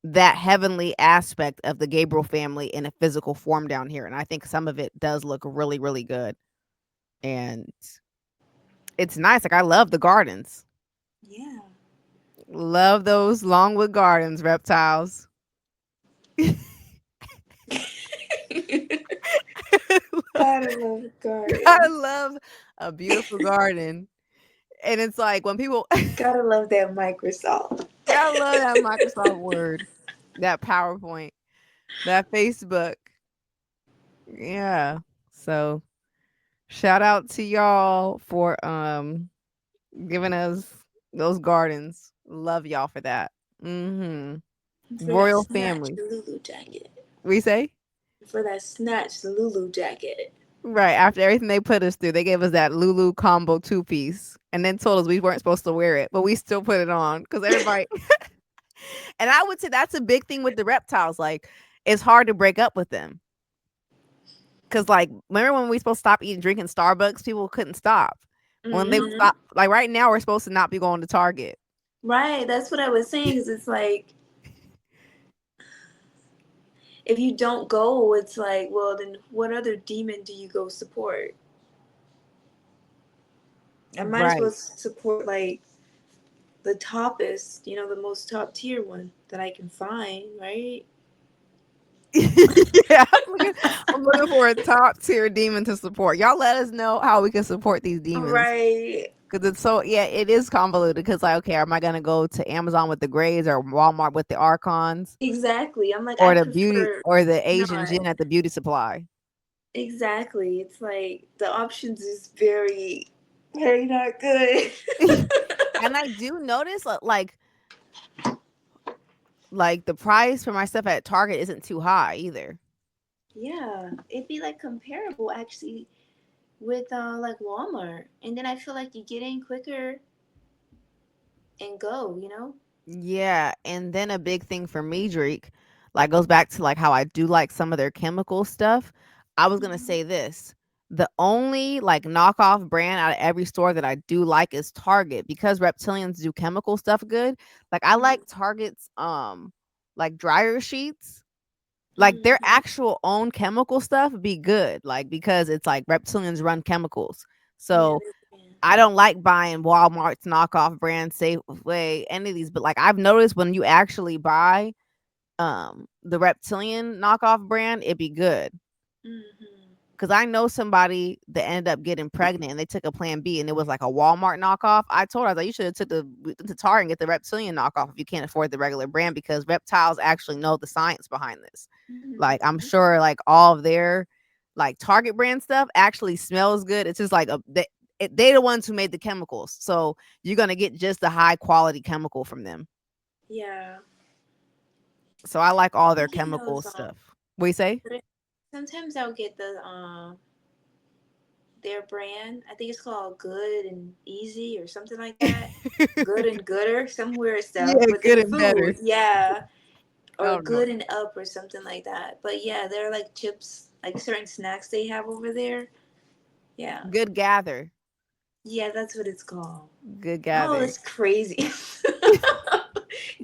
that heavenly aspect of the Gabriel family in a physical form down here, and I think some of it does look really, really good, and it's nice. Like I love the gardens. Yeah. Love those Longwood Gardens reptiles. Gotta love Gotta gardens. love a beautiful garden. And it's like when people Gotta love that Microsoft. gotta love that Microsoft Word, that PowerPoint, that Facebook. Yeah. So shout out to y'all for giving us those gardens. Love y'all for that. Mm-hmm. For that Royal snatch family. Lulu jacket. We say? For that snatch Lulu jacket. Right. After everything they put us through, they gave us that Lulu combo 2-piece and then told us we weren't supposed to wear it, but we still put it on because everybody. And I would say that's a big thing with the reptiles. Like, it's hard to break up with them. Cause like, remember when we supposed to stop eating, drinking Starbucks? People couldn't stop. When they would Hmm. stop, like right now, we're supposed to not be going to Target. Right. That's what I was saying. Cause it's like if you don't go, it's like, well, then what other demon do you go support? I might as well Right. support like the toppest, the most top tier one that I can find, right? Yeah, I'm looking for a top tier demon to support. Y'all let us know how we can support these demons. Right. Cause it's so, yeah, it is convoluted. Cause like, okay, am I gonna go to Amazon with the grays or Walmart with the archons Exactly. I'm like, I or the beauty prefer or the Asian not. gin at the beauty supply? Exactly. It's like the options is very, very not good. And I do notice like the price for my stuff at Target isn't too high either. Yeah, it'd be like comparable actually with like Walmart, and then I feel like you get in quicker and go. Yeah, and then a big thing for me, Drake, like goes back to like how I do like some of their chemical stuff. I was gonna Mhm. say this. The only like knockoff brand out of every store that I do like is Target because reptilians do chemical stuff good. Like I like Target's like dryer sheets. Like their Mhm. actual own chemical stuff be good. Like because it's like reptilians run chemicals. Yeah, So they can. I don't like buying Walmart's knockoff brand, Safeway, any of these, but like I've noticed when you actually buy the reptilian knockoff brand, it be good. Mhm. Cause I know somebody that ended up getting pregnant and they took a plan B and it was like a Walmart knockoff. I told her, I was like, you should have took the Tar and get the reptilian knockoff if you can't afford the regular brand because reptiles actually know the science behind this. Like I'm Mhm. sure like all of their like Target brand stuff actually smells good. It's just like they the ones who made the chemicals. So you're gonna get just the high quality chemical from them. Yeah. So I like all I'm their getting chemical those stuff. What you say? but sometimes I'll get their brand. I think it's called Good and Easy or something like that. Good and Gooder, somewhere stuff Yeah, within good and food. better. Yeah. I Or don't know. Good and Up or something like that. But yeah, they're like chips, like certain snacks they have over there. Yeah. Good gather. Yeah, that's what it's called. Good Oh, gather. it's crazy.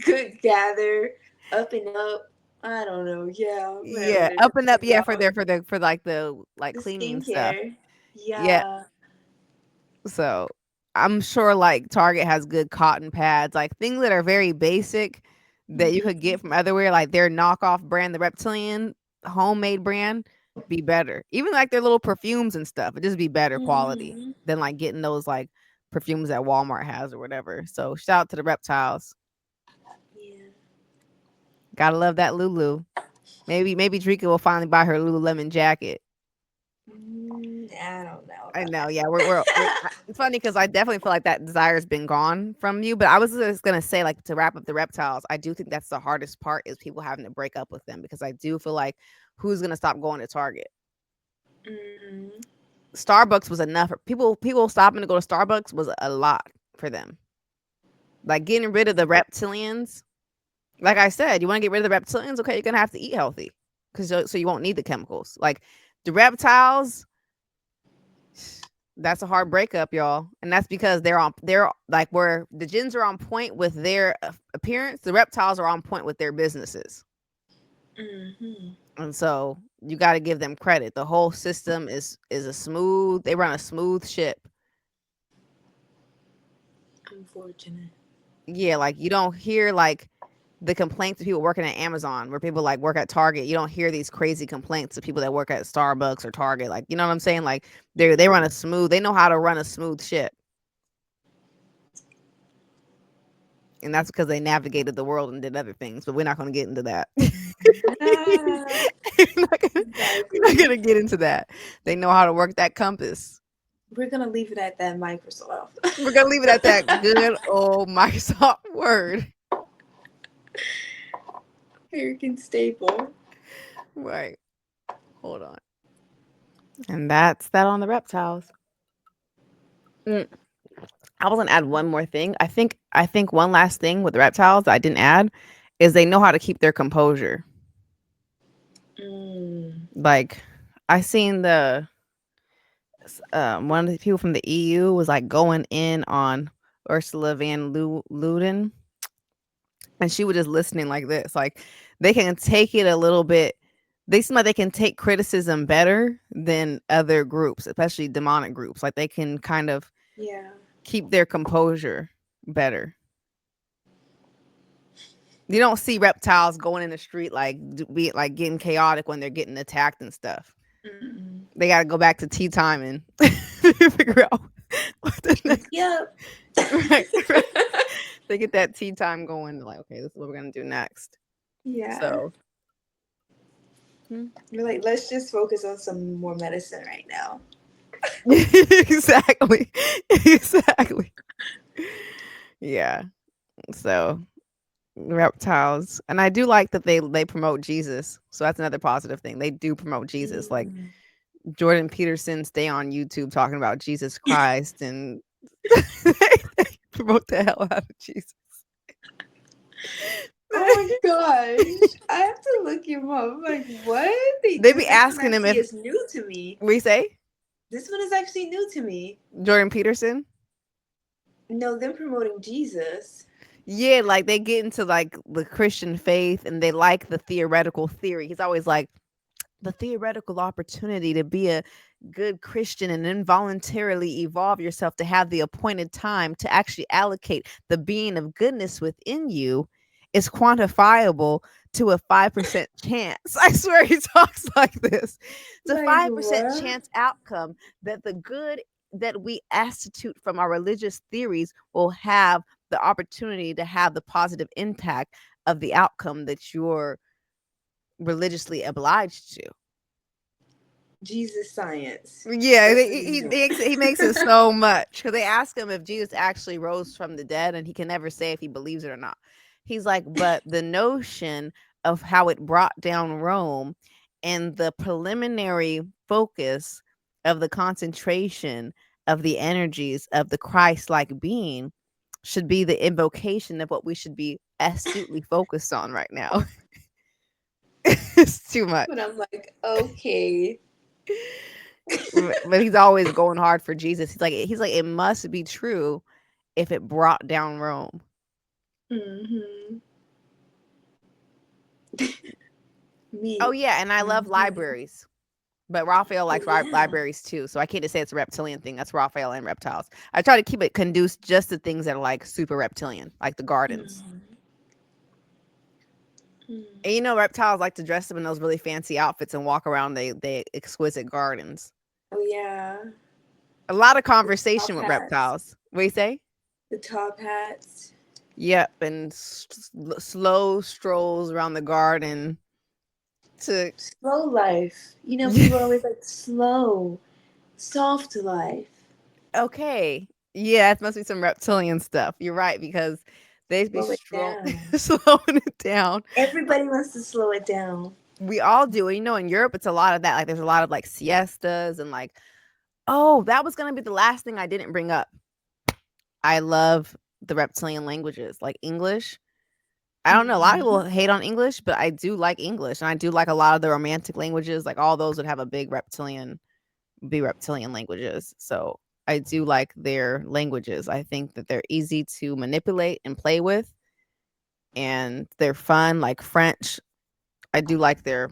Good Gather, Up and Up. I don't know. Yeah, whatever Yeah, they're up and up. talking Yeah, for about. their for like the like The cleaning stuff. skincare. Yeah. Yeah. So I'm sure like Target has good cotton pads, like things that are very basic that you could Hmm. get from everywhere, like their knockoff brand, the Reptilian homemade brand, be better. Even like their little perfumes and stuff, it just be better quality Hmm. than like getting those like perfumes that Walmart has or whatever. So shout out to the reptiles. Yeah. Gotta love that Lulu. Maybe Drika will finally buy her Lululemon jacket. I don't know I about know, yeah, we're that. it's funny because I definitely feel like that desire's been gone from you, but I was just gonna say, like, to wrap up the reptiles, I do think that's the hardest part is people having to break up with them because I do feel like who's gonna stop going to Target? Hmm. Starbucks was enough. People stopping to go to Starbucks was a lot for them. Like getting rid of the reptilians. Like I said, you want to get rid of the reptilians, okay, you're gonna have to eat healthy because so you won't need the chemicals. Like the reptiles, that's a hard breakup, y'all. And that's because they're like where the jinns are on point with their appearance, the reptiles are on point with their businesses. Hmm. And so you got to give them credit. The whole system is a smooth, they run a smooth ship. Unfortunate. Yeah, like you don't hear like the complaints of people working at Amazon where people like work at Target. You don't hear these crazy complaints of people that work at Starbucks or Target. Like, you know what I'm saying? Like they run a smooth, they know how to run a smooth ship. And that's because they navigated the world and did other things, but we're not gonna get into that. Ah, we're, not gonna, we're not exactly. gonna get into that. They know how to work that compass. We're gonna leave it at that, Microsoft. We're gonna leave it at that good old Microsoft word. American staple. Right. Hold on. And that's that on the reptiles. Mm, I was gonna add one more thing. I think one last thing with the reptiles that I didn't add is they know how to keep their composure. Mm. Like I seen one of the people from the EU was like going in on Ursula van Luden, and she was just listening like this. Like they can take it a little bit. They seem like they can take criticism better than other groups, especially demonic groups. Like they can kind of Yeah. keep their composure better. You don't see reptiles going in the street like be like getting chaotic when they're getting attacked and stuff. Mm-mm. They got to go back to tea time and figure out what the next. Yep. Right, right. They get that tea time going. They're like, okay, this is what we're gonna do next. Yeah. So, hmm. We're like, let's just focus on some more medicine right now. Exactly, exactly. Yeah. So reptiles, and I do like that they promote Jesus. So that's another positive thing. They do promote Jesus. Like Mm. Jordan Peterson stay on YouTube talking about Jesus Christ, and they promote the hell out of Jesus. Oh my gosh. I have to look him up. I'm like, what? They be This one asking him actually if is new to me. we say This one is actually new to me. Jordan Peterson. No, them promoting Jesus. Yeah, like they get into like the Christian faith and they like the theoretical theory. He's always like the theoretical opportunity to be a good Christian and involuntarily evolve yourself to have the appointed time to actually allocate the being of goodness within you is quantifiable to a 5% chance. I swear he talks like this. It's a Like 5% what? chance outcome that the good that we institute from our religious theories will have the opportunity to have the positive impact of the outcome that you're religiously obliged to. Jesus science. Yeah, That's what he's doing. he makes it so much because they ask him if Jesus actually rose from the dead, and he can never say if he believes it or not. He's like, but the notion of how it brought down Rome and the preliminary focus of the concentration of the energies of the Christ-like being should be the invocation of what we should be astutely focused on right now. It's too much. But I'm like, okay. But he's always going hard for Jesus. He's like it must be true if it brought down Rome. Mm-hmm. Oh Me. yeah, and I love Mm-hmm. libraries. But Raphael likes Yeah. libraries too, so I can't just say it's a reptilian thing. That's Raphael and reptiles. I try to keep it conduced just to things that are like super reptilian, like the gardens. Mm-hmm. And reptiles like to dress them in those really fancy outfits and walk around they exquisite gardens. Oh yeah. A lot of The conversation top with hats. reptiles. What do you say? The top hats. Yep, and slow strolls around the garden to Slow life. People are always like slow, soft life. okay. Yeah, it must be some reptilian stuff. You're right because they'd be Slow it down. slowing it down. Everybody wants to slow it down. We all do. And in Europe, it's a lot of that. Like, there's a lot of like siestas and like, oh, that was gonna be the last thing I didn't bring up. I love the reptilian languages, like English. I don't know. A lot of people Mm-hmm. hate on English, but I do like English, and I do like a lot of the romantic languages. Like all those would have a big reptilian languages. So I do like their languages. I think that they're easy to manipulate and play with, and they're fun. Like French, I do like their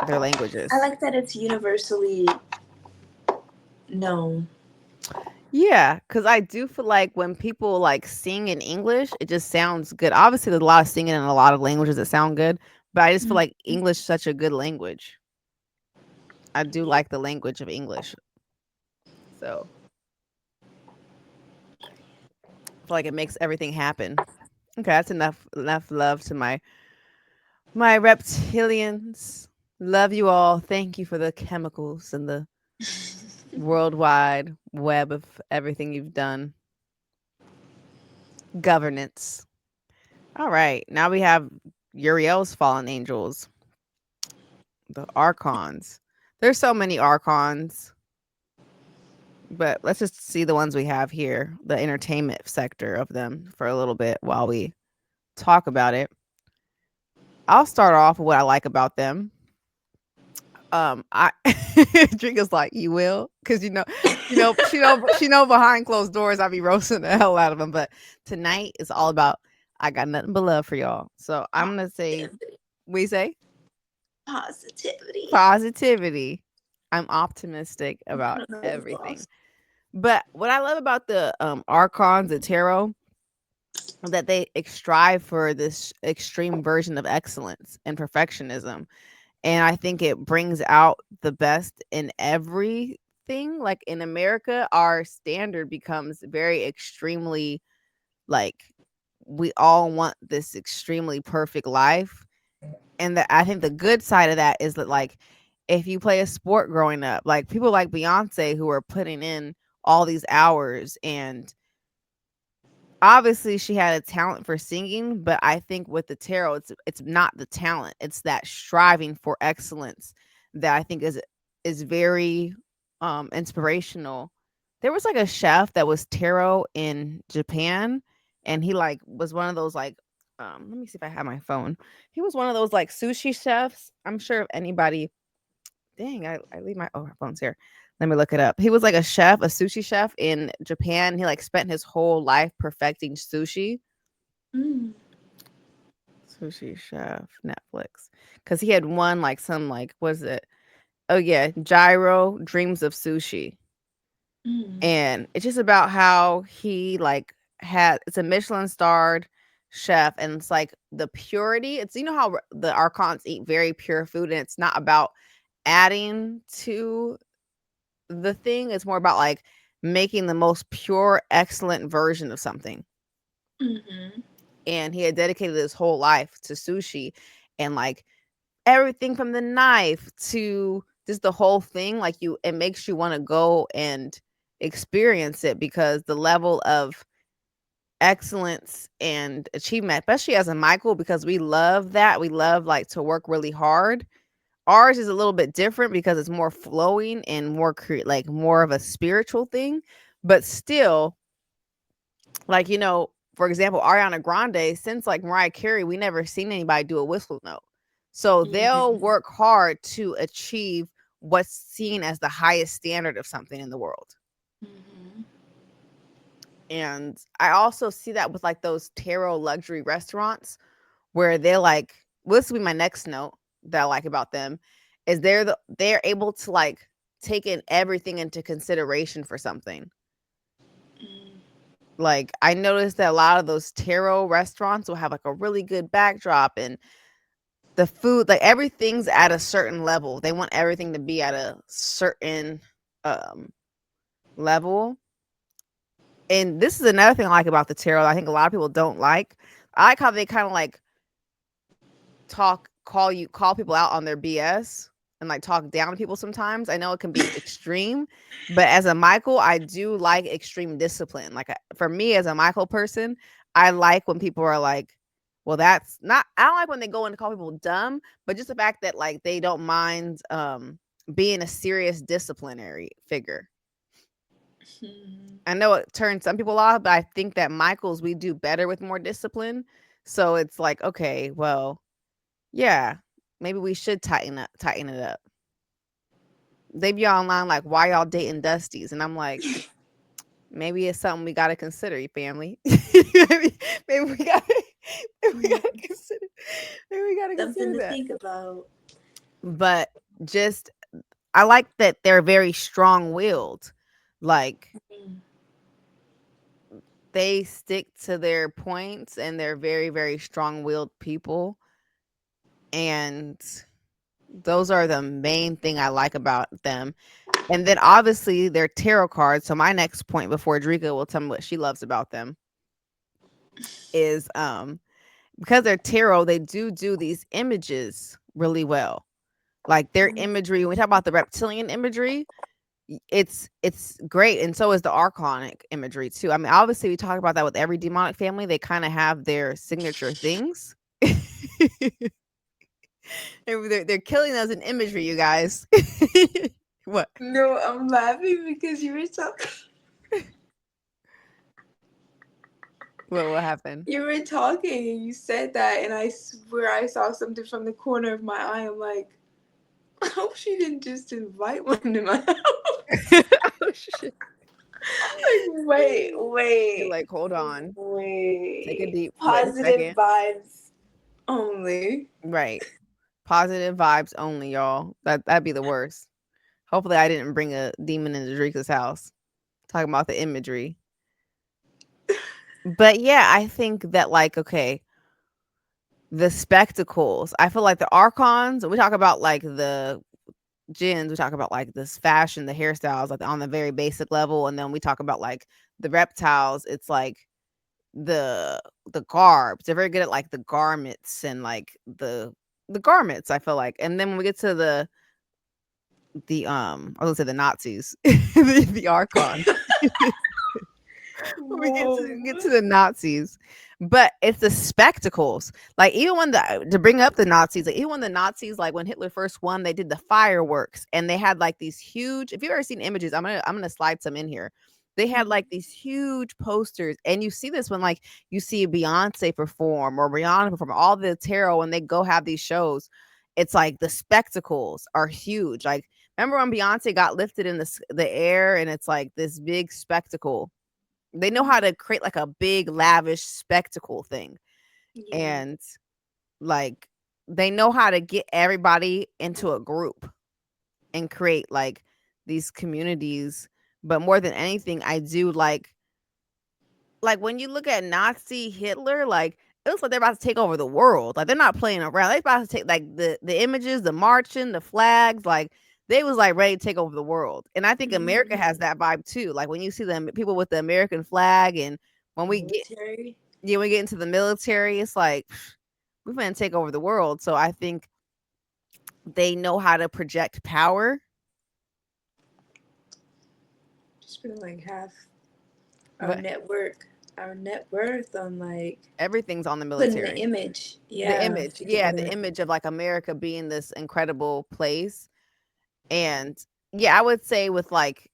I languages. like that it's universally known. Yeah, because I do feel like when people like sing in English, it just sounds good. Obviously, there's a lot of singing in a lot of languages that sound good, but I just feel like Mhm. English is such a good language. I do like the language of English. So I feel like it makes everything happen. Okay, that's enough love to my reptilians. Love you all. Thank you for the chemicals and the worldwide web of everything you've done. Governance. All right. Now we have Uriel's fallen angels, the archons. There's so many archons, but let's just see the ones we have here, the entertainment sector of them for a little bit while we talk about it. I'll start off with what I like about them. I Drika's like, "You will?" 'Cause she know behind closed doors I be roasting the hell out of them, but tonight is all about I got nothing but love for y'all. So I'm gonna say Positivity. we say Positivity. positivity. I'm optimistic about Those everything. balls. But what I love about the archons and tarot that they strive for this extreme version of excellence and perfectionism. And I think it brings out the best in everything. Like in America, our standard becomes very extremely like we all want this extremely perfect life. And I think the good side of that is that like if you play a sport growing up, like people like Beyonce who are putting in all these hours and obviously she had a talent for singing, but I think with the tarot it's not the talent, it's that striving for excellence that I think is very inspirational. There was like a chef that was tarot in Japan, and he like was one of those like let me see if I have my phone. He was one of those like sushi chefs. I'm sure if anybody dang, I leave my phone's here. Let me look it up. He was like a chef, a sushi chef in Japan. He like spent his whole life perfecting sushi. Mm. Sushi chef, Netflix. Cause he had won like some like what is it? Oh yeah, Gyro Dreams of Sushi. Mm. And it's just about how he like had it's a Michelin starred chef and it's like the purity. It's how the archons eat very pure food and it's not about adding to the thing. It's more about like making the most pure, excellent version of something. Mm-hmm. And he had dedicated his whole life to sushi and like everything from the knife to just the whole thing. Like it makes you want to go and experience it because the level of excellence and achievement, especially as a Michael, because we love that. We love like to work really hard. Ours is a little bit different because it's more flowing and more like more of a spiritual thing, but still, like for example, Ariana Grande, since like Mariah Carey, we never seen anybody do a whistle note. So they'll Mm-hmm. work hard to achieve what's seen as the highest standard of something in the world. Mm-hmm. And I also see that with like those tarot luxury restaurants where they're like, well, this will be my next note that I like about them is they're able to like take in everything into consideration for something. Mm. Like I noticed that a lot of those tarot restaurants will have like a really good backdrop and the food, like everything's at a certain level. They want everything to be at a certain um level. And this is another thing I like about the tarot. I think a lot of people don't like. I like how they kind of like call people out on their BS and like talk down to people sometimes. I know it can be extreme, but as a Michael, I do like extreme discipline. Like for me as a Michael person, I like when people are like, well, that's not I don't like when they go in to call people dumb, but just the fact that like they don't mind being a serious disciplinary figure. Mm. I know it turns some people off, but I think that Michaels we do better with more discipline. So it's like, okay, well, yeah, maybe we should tighten it up. They be online like, why y'all dating Dusties? And I'm like, maybe it's something we gotta consider, you family. maybe we gotta maybe we gotta Mm. consider maybe we gotta Something consider to that. think about. But just I like that they're very strong willed. Like Mm. they stick to their points and they're very, very strong willed people. And those are the main thing I like about them. And then obviously they're tarot cards. So my next point before Drika will tell me what she loves about them is because they're tarot, they do these images really well. Like their Mm. imagery, when we talk about the reptilian imagery, it's great. And so is the archonic imagery too. I mean, obviously we talk about that with every demonic family. They kind of have their signature things. They're killing us in imagery, you guys. What? No, I'm laughing because What happened? you were talking and you said that, and I swear I saw something from the corner of my eye. I'm like, I hope she didn't just invite one to my house. Oh shit. Like, wait, You're wait, like, hold on. Take a wait. deep wait a Positive second. vibes only. Right. Positive vibes only, y'all. That'd be the worst. Hopefully I didn't bring a demon into Drika's house. Talking about the imagery. But yeah, I think that like, okay, the spectacles. I feel like the archons, we talk about like the jinns, we talk about like this fashion, the hairstyles, like on the very basic level, and then we talk about like the reptiles. It's like the garbs. They're very good at like the garments and like the garments. I feel like, and then when we get to I was gonna say the Nazis, the archons. When we get to Whoa. the Nazis, but it's the spectacles. Like even when the to bring up the Nazis, like even when the Nazis, like when Hitler first won, they did the fireworks and they had like these huge. If you've ever seen images, I'm gonna slide some in here. They had like these huge posters, and you see this when like you see Beyonce perform or Rihanna perform, all the tarot when they go have these shows. It's like the spectacles are huge. Like remember when Beyonce got lifted in the air, and it's like this big spectacle. They know how to create like a big lavish spectacle thing, Yeah. and like they know how to get everybody into a group and create like these communities. But more than anything, I do like when you look at Nazi Hitler, like it looks like they're about to take over the world. Like they're not playing around. They're about to take like the images, the marching, the flags, like they was like ready to take over the world. And I think America Mhm. has that vibe too. Like when you see them people with the American flag, and when we get Military. yeah, we get into the military, it's like we're gonna take over the world. So I think they know how to project power, Spend like half our but network, our net worth on like everything's on the putting the military. image, The yeah, image, yeah, the together. image of like America being this incredible place. And yeah, I would say with like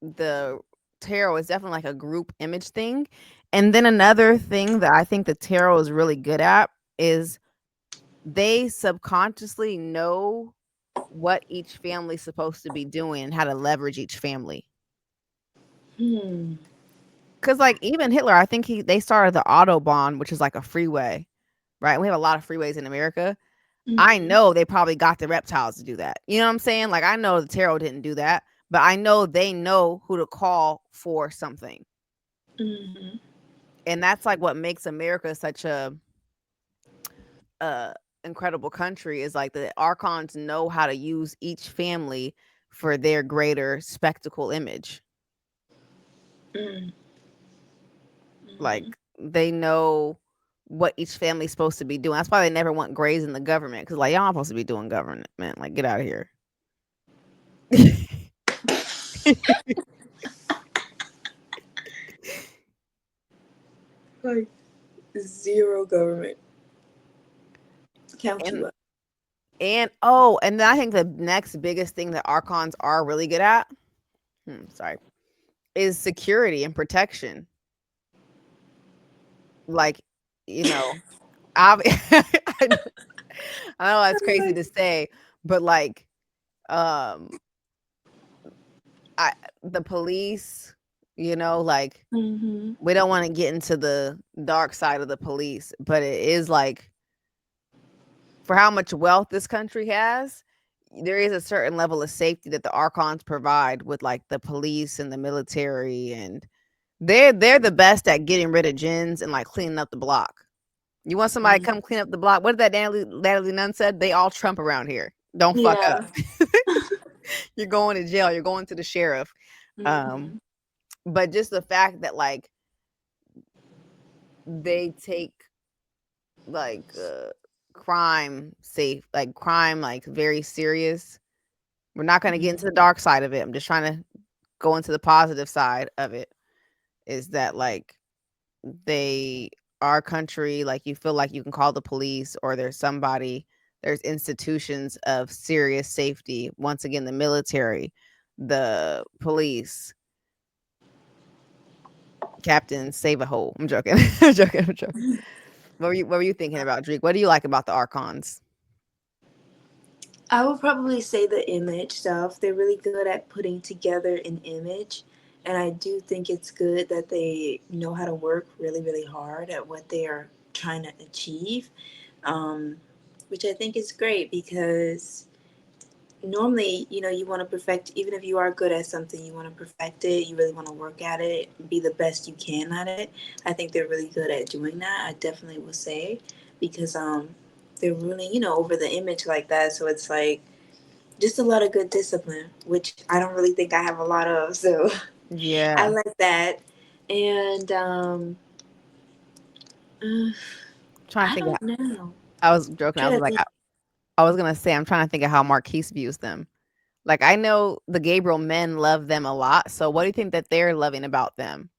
the tarot is definitely like a group image thing. And then another thing that I think the tarot is really good at is they subconsciously know what each family's supposed to be doing and how to leverage each family. Hmm. Cause like even Hitler, I think they started the Autobahn, which is like a freeway, right? We have a lot of freeways in America. I Mm-hmm. know they probably got the reptiles to do that. You know what I'm saying? Like I know the tarot didn't do that, but I know they know who to call for something. Mm-hmm. And that's like what makes America such a incredible country is like the archons know how to use each family for their greater spectacle image. Mm-hmm. Like they know what each family's supposed to be doing. That's why they never want grays in the government because like y'all not supposed to be doing government, man. Like get out of here. Like zero government count you and up. and then I think the next biggest thing that archons are really good at, sorry, is security and protection. Like, you know, I know that's crazy to say, but like, um, I the police, like Mm-hmm. we don't want to get into the dark side of the police, but it is like for how much wealth this country has, there is a certain level of safety that the archons provide with like the police and the military, and they're the best at getting rid of jinns and like cleaning up the block. You want somebody to come clean up the block? What did that Natalie Nunn said? They all Trump around here. Don't fuck up. Yeah. You're going to jail. You're going to the sheriff. Um, Mm-hmm. but just the fact that like they take like crime safe, like crime like very serious. We're not going to get into the dark side of it. I'm just trying to go into the positive side of it. Is that like they our country, like you feel like you can call the police or there's institutions of serious safety. Once again, the military, the police, captain save a hole. I'm joking. I'm joking. What were you thinking about, Drake? What do you like about the archons? I would probably say the image stuff. They're really good at putting together an image. And I do think it's good that they know how to work really, really hard at what they are trying to achieve, um, which I think is great because normally, you want to perfect, even if you are good at something, you want to perfect it, you really want to work at it, be the best you can at it. I think they're really good at doing that. I definitely will say because they're really, over the image like that. So it's like just a lot of good discipline, which I don't really think I have a lot of. So I Yeah. like that. And uh, Trying to I think of don't know. I was joking. I Try was to like, think. I was gonna say I'm trying to think of how Marquise views them. Like I know the Gabriel men love them a lot. So what do you think that they're loving about them?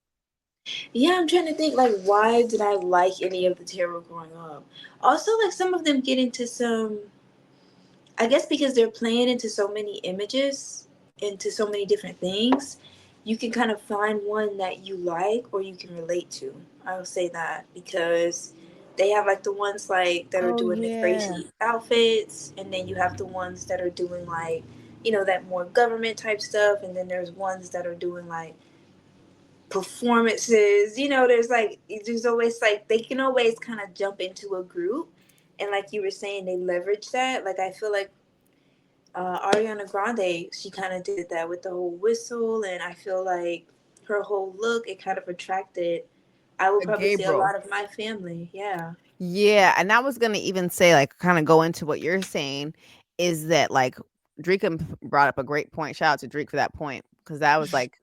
Yeah, I'm trying to think. Like, why did I like any of the tarot growing up? Also, like some of them get into some. I guess because they're playing into so many images, into so many different things, you can kind of find one that you like or you can relate to. I will say that because they have like the ones like that are Oh doing the yeah. crazy outfits, and then you have the ones that are doing like, that more government type stuff, and then there's ones that are doing like performances. There's always like they can always kind of jump into a group, and like you were saying, they leverage that. Like I feel like Ariana Grande, she kind of did that with the whole whistle, and I feel like her whole look, it kind of attracted, I would A probably say, a Gabriel. lot of my family. Yeah. Yeah, and I was gonna even say, like, kind of go into what you're saying, is that like Drika brought up a great point. Shout out to Drake for that point because I was like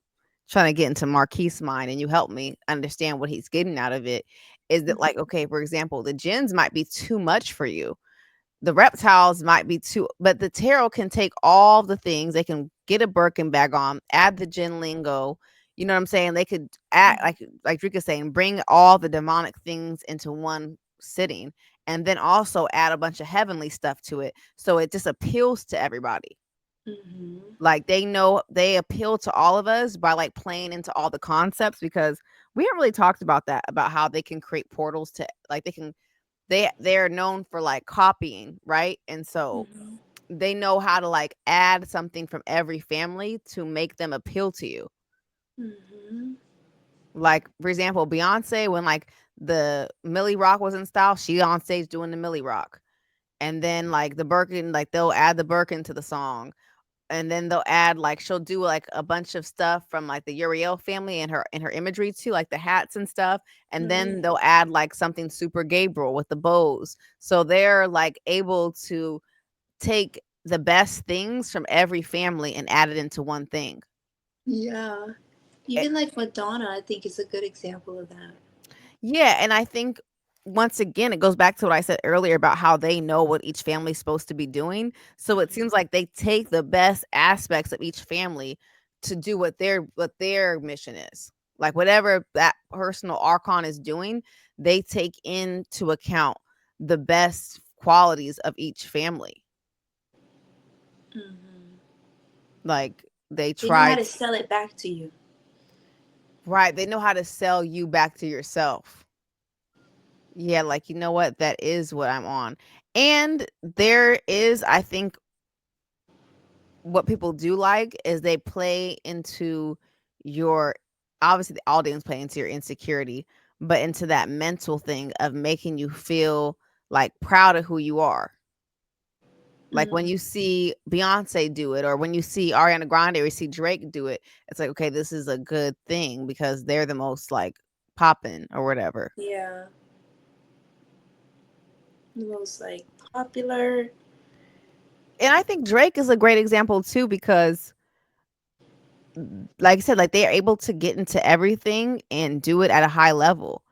trying to get into Marquise' mind, and you helped me understand what he's getting out of it. Is that like okay, for example, the gins might be too much for you, the reptiles might be too, but the tarot can take all the things. They can get a Birkin bag on, add the gin lingo. You know what I'm saying? They could add like Drika's saying, bring all the demonic things into one sitting, and then also add a bunch of heavenly stuff to it, so it just appeals to everybody. Mm-hmm. Like they know they appeal to all of us by like playing into all the concepts because we haven't really talked about that about how they can create portals to like they're known for like copying, right? And so Mm-hmm. they know how to like add something from every family to make them appeal to you. Mm-hmm. Like for example, Beyonce, when like the Millie Rock was in style, she on stage doing the Millie Rock. And then like the Birkin, like they'll add the Birkin to the song. And then they'll add like she'll do like a bunch of stuff from like the Uriel family and her imagery too, like the hats and stuff. And then Right. they'll add like something super Gabriel with the bows. So they're like able to take the best things from every family and add it into one thing. Yeah. Eh, Even like Madonna, I think is a good example of that. yeah, and I think once again it goes back to what I said earlier about how they know what each family's supposed to be doing. So it seems like they take the best aspects of each family to do what their mission is. Like whatever that personal archon is doing, they take into account the best qualities of each family. Mm-hmm. Like they They know how try to to, sell it back to you. right, they know how to sell you back to yourself. Yeah, like, you know what? That is what I'm on. And there is, I think, what people do like is they play into your, obviously, the audience play into your insecurity, but into that mental thing of making you feel like proud of who you are. Like when Mm-hmm. you see Beyonce do it, or when you see Ariana Grande or you see Drake do it, it's like, okay, this is a good thing because they're the most like poppin' or whatever. Yeah. The most like popular. And I think Drake is a great example too because like I said, like they are able to get into everything and do it at a high level.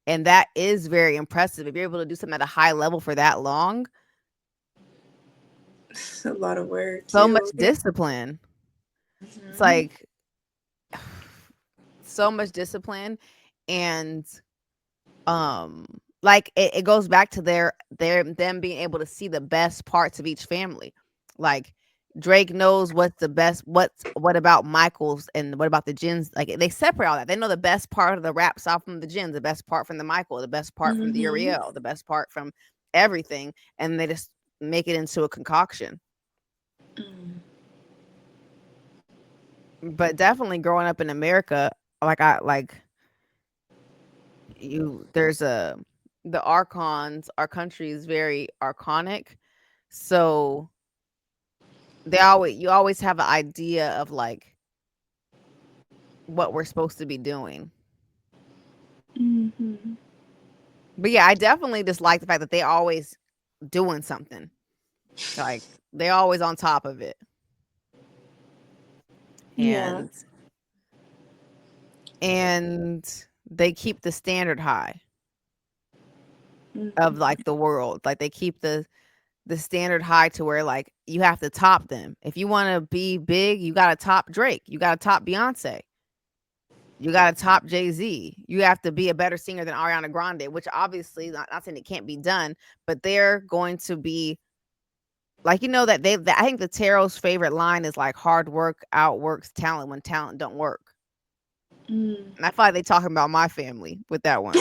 And that is very impressive. If you're able to do something at a high level for that long, A lot of work so much too. Yeah. discipline. It's Mm-hmm. like so much discipline and like it goes back to their them being able to see the best parts of each family. Like Drake knows what's the best, what about Michael's and what about the Jins. Like they separate all that. They know the best part of the rap song from the Jins, the best part from the Michael, the best part from the Mm-hmm. Uriel, the best part from everything, and they just make it into a concoction. But definitely growing up in America, like I like you there's a the archons, our country is very archonic. So you always have an idea of like what we're supposed to be doing. Mm-hmm. But yeah, I definitely just like the fact that they always doing something. Like they always on top of it. Yeah. And and they keep the standard high of Mm-hmm. like the world. Like they keep the standard high to where like you have to top them. If you want to be big, you got to top Drake. You got to top Beyonce. You got to top Jay-Z. You have to be a better singer than Ariana Grande, which obviously not saying it can't be done, but they're going to be like that I think the tarot's favorite line is like hard work outworks talent when talent don't work. Mm. And I feel like they talking about my family with that one.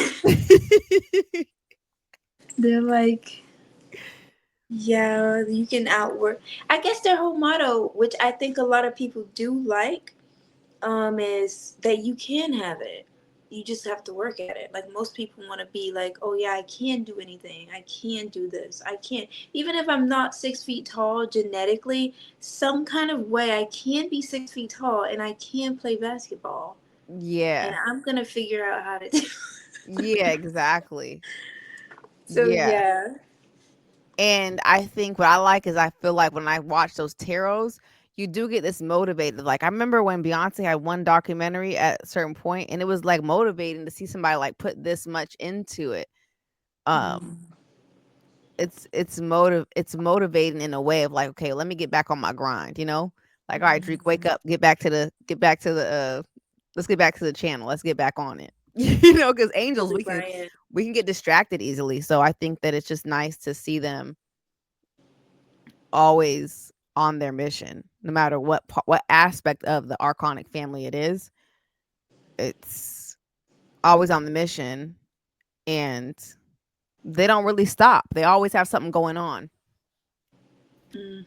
They're like, yeah, you can outwork. I guess their whole motto, which I think a lot of people do like, is that you can have it. You just have to work at it. Like most people want to be like, oh yeah, I can do anything. I can do this. I can. Even if I'm not 6 feet tall genetically, some kind of way I can be 6 feet tall and I can play basketball. And Yeah. I'm gonna figure out how to do. Yeah, exactly. So Yeah. yeah. And I think what I like is I feel like when I watch those tarots, you do get this motivated. Like I remember when Beyonce had one documentary at a certain point, and it was like motivating to see somebody like put this much into it. Um, Mm. it's motivating in a way of like, okay, let me get back on my grind. Like all right, Drake, wake Mhm. up, let's get back to the channel, let's get back on it. Because angels, Kobe we can Bryant. we can get distracted easily. So I think that it's just nice to see them always on their mission, no matter what aspect of the Arconic family it is. It's always on the mission, and they don't really stop. They always have something going on. Hmm.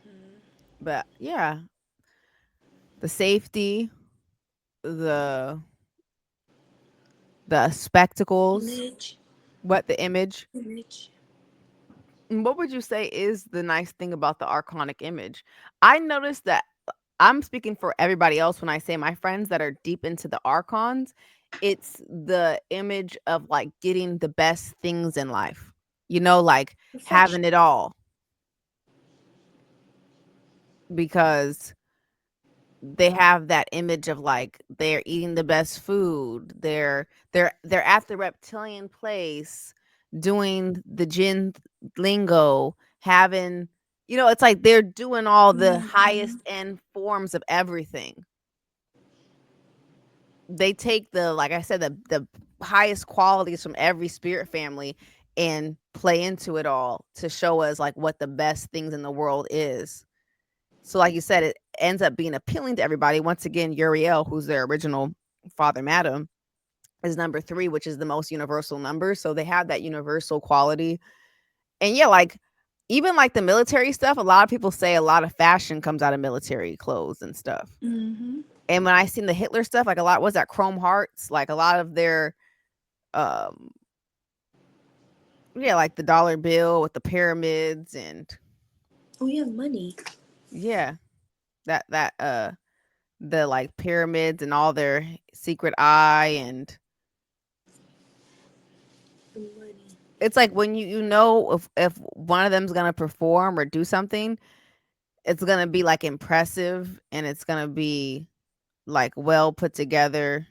But yeah, the safety, the spectacles, Image. the image. Image. What would you say is the nice thing about the Arconic image? I noticed that I'm speaking for everybody else when I say my friends that are deep into the archons, it's the image of like getting the best things in life. Like Perfection. having it all because they have that image of like they're eating the best food. They're at the reptilian place doing the jinn lingo, having it's like they're doing all the Hmm. highest end forms of everything. They take the like I said, the highest qualities from every spirit family and play into it all to show us like what the best things in the world is. So like you said, it ends up being appealing to everybody. Once again, Uriel, who's their original father madam, is number 3, which is the most universal number. So they have that universal quality. And yeah, like even like the military stuff, a lot of people say a lot of fashion comes out of military clothes and stuff. Hmm. And when I seen the Hitler stuff, like a lot was that Chrome Hearts, like a lot of their um yeah, like the dollar bill with the pyramids and Oh yeah, money. yeah, that the like pyramids and all their secret eye, and Money. it's like when if one of them's gonna perform or do something, it's gonna be like impressive and it's gonna be like well put together.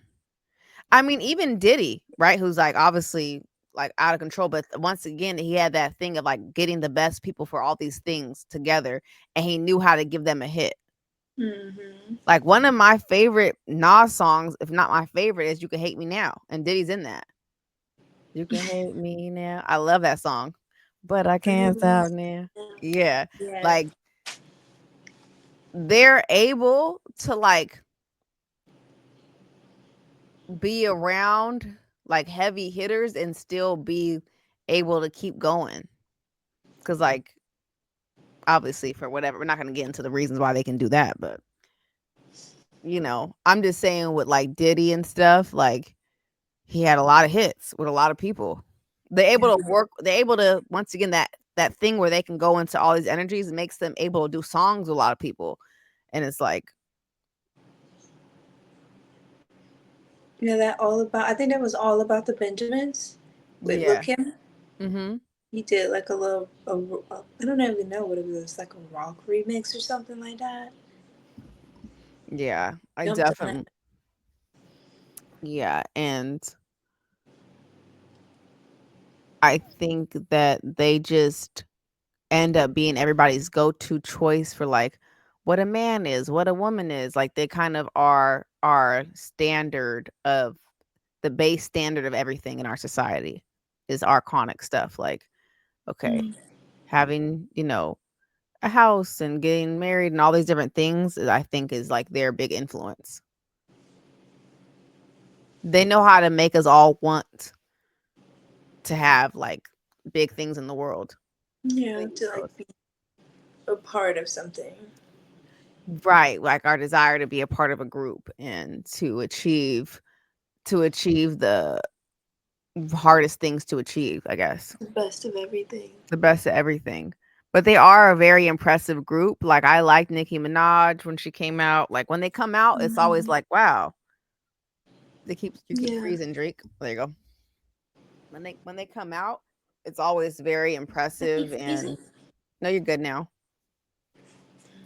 I mean, even Diddy, right? Who's like obviously like out of control, but once again, he had that thing of like getting the best people for all these things together, and he knew how to give them a hit. Hmm. Like one of my favorite Nas songs, if not my favorite, is "You Can Hate Me Now," and Diddy's in that. You can hate me now. I love that song, but I can't stop now. Yeah, Yeah. like they're able to like be around like heavy hitters and still be able to keep going. Cause like obviously for whatever, we're not gonna get into the reasons why they can do that, but I'm just saying with like Diddy and stuff, like he had a lot of hits with a lot of people. They're able to once again that thing where they can go into all these energies makes them able to do songs with a lot of people. And it's like, Yeah, that all about. I think that was all about the Benjamins with Lil yeah. Kim. Mhm. He did like a little. I don't even know what it was, like a rock remix or something like that. Yeah. I Jumped on definitely it. yeah, and I think that they just end up being everybody's go-to choice for like what a man is, what a woman is. Like they kind of are our standard of the base standard of everything in our society is archonic stuff. Like, okay, Mm. having, a house and getting married and all these different things, I think is like their big influence. They know how to make us all want to have like big things in the world. Yeah, Big to like growth. be a part of something. Right, like our desire to be a part of a group and to achieve the hardest things to achieve, I guess. The best of everything. The best of everything. But they are a very impressive group. Like I liked Nicki Minaj when she came out. Like when they come out, it's always Mm. like, wow. You keep Yeah. freezing, Drake. There you go. When they come out, it's always very I keep impressive freezing. and no, you're good now.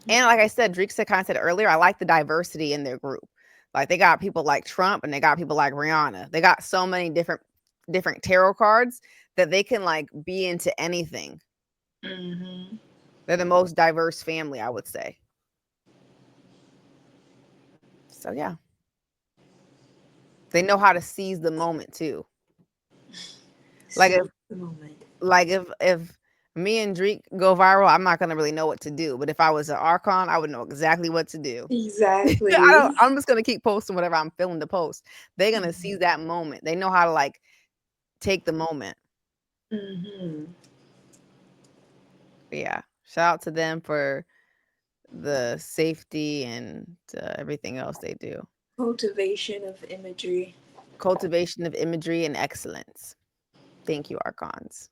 And like I said, Drake said kind of said earlier, I like the diversity in their group. Like they got people like Trump and they got people like Rihanna. They got so many different tarot cards that they can like be into anything. Mm-hmm. They're the most diverse family, I would say. So yeah, they know how to seize the moment too. Like See if the moment. if me and Drake go viral, I'm not gonna really know what to do. But if I was an Archon, I would know exactly what to do. Exactly. I'm just gonna keep posting whatever I'm feeling to post. They're gonna seize that moment. They know how to like take the moment. Mm-hmm. But yeah, shout out to them for the safety and everything else they do. Cultivation of imagery. Cultivation of imagery and excellence. Thank you, Archons.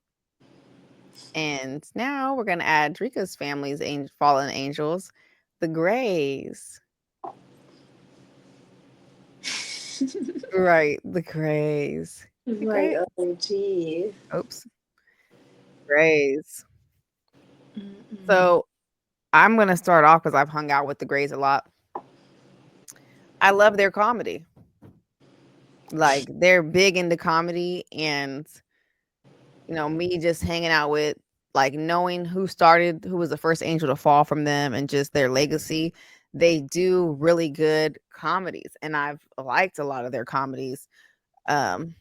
And now we're gonna add Drika's family's fallen angels, the Greys. Right, the Greys. The Like, Greys. oh, gee. Oops, Greys. Mm-mm. So I'm gonna start off because I've hung out with the Greys a lot. I love their comedy. Like they're big into comedy, and me just hanging out with like knowing who was the first angel to fall from them and just their legacy. They do really good comedies, and I've liked a lot of their comedies. I'm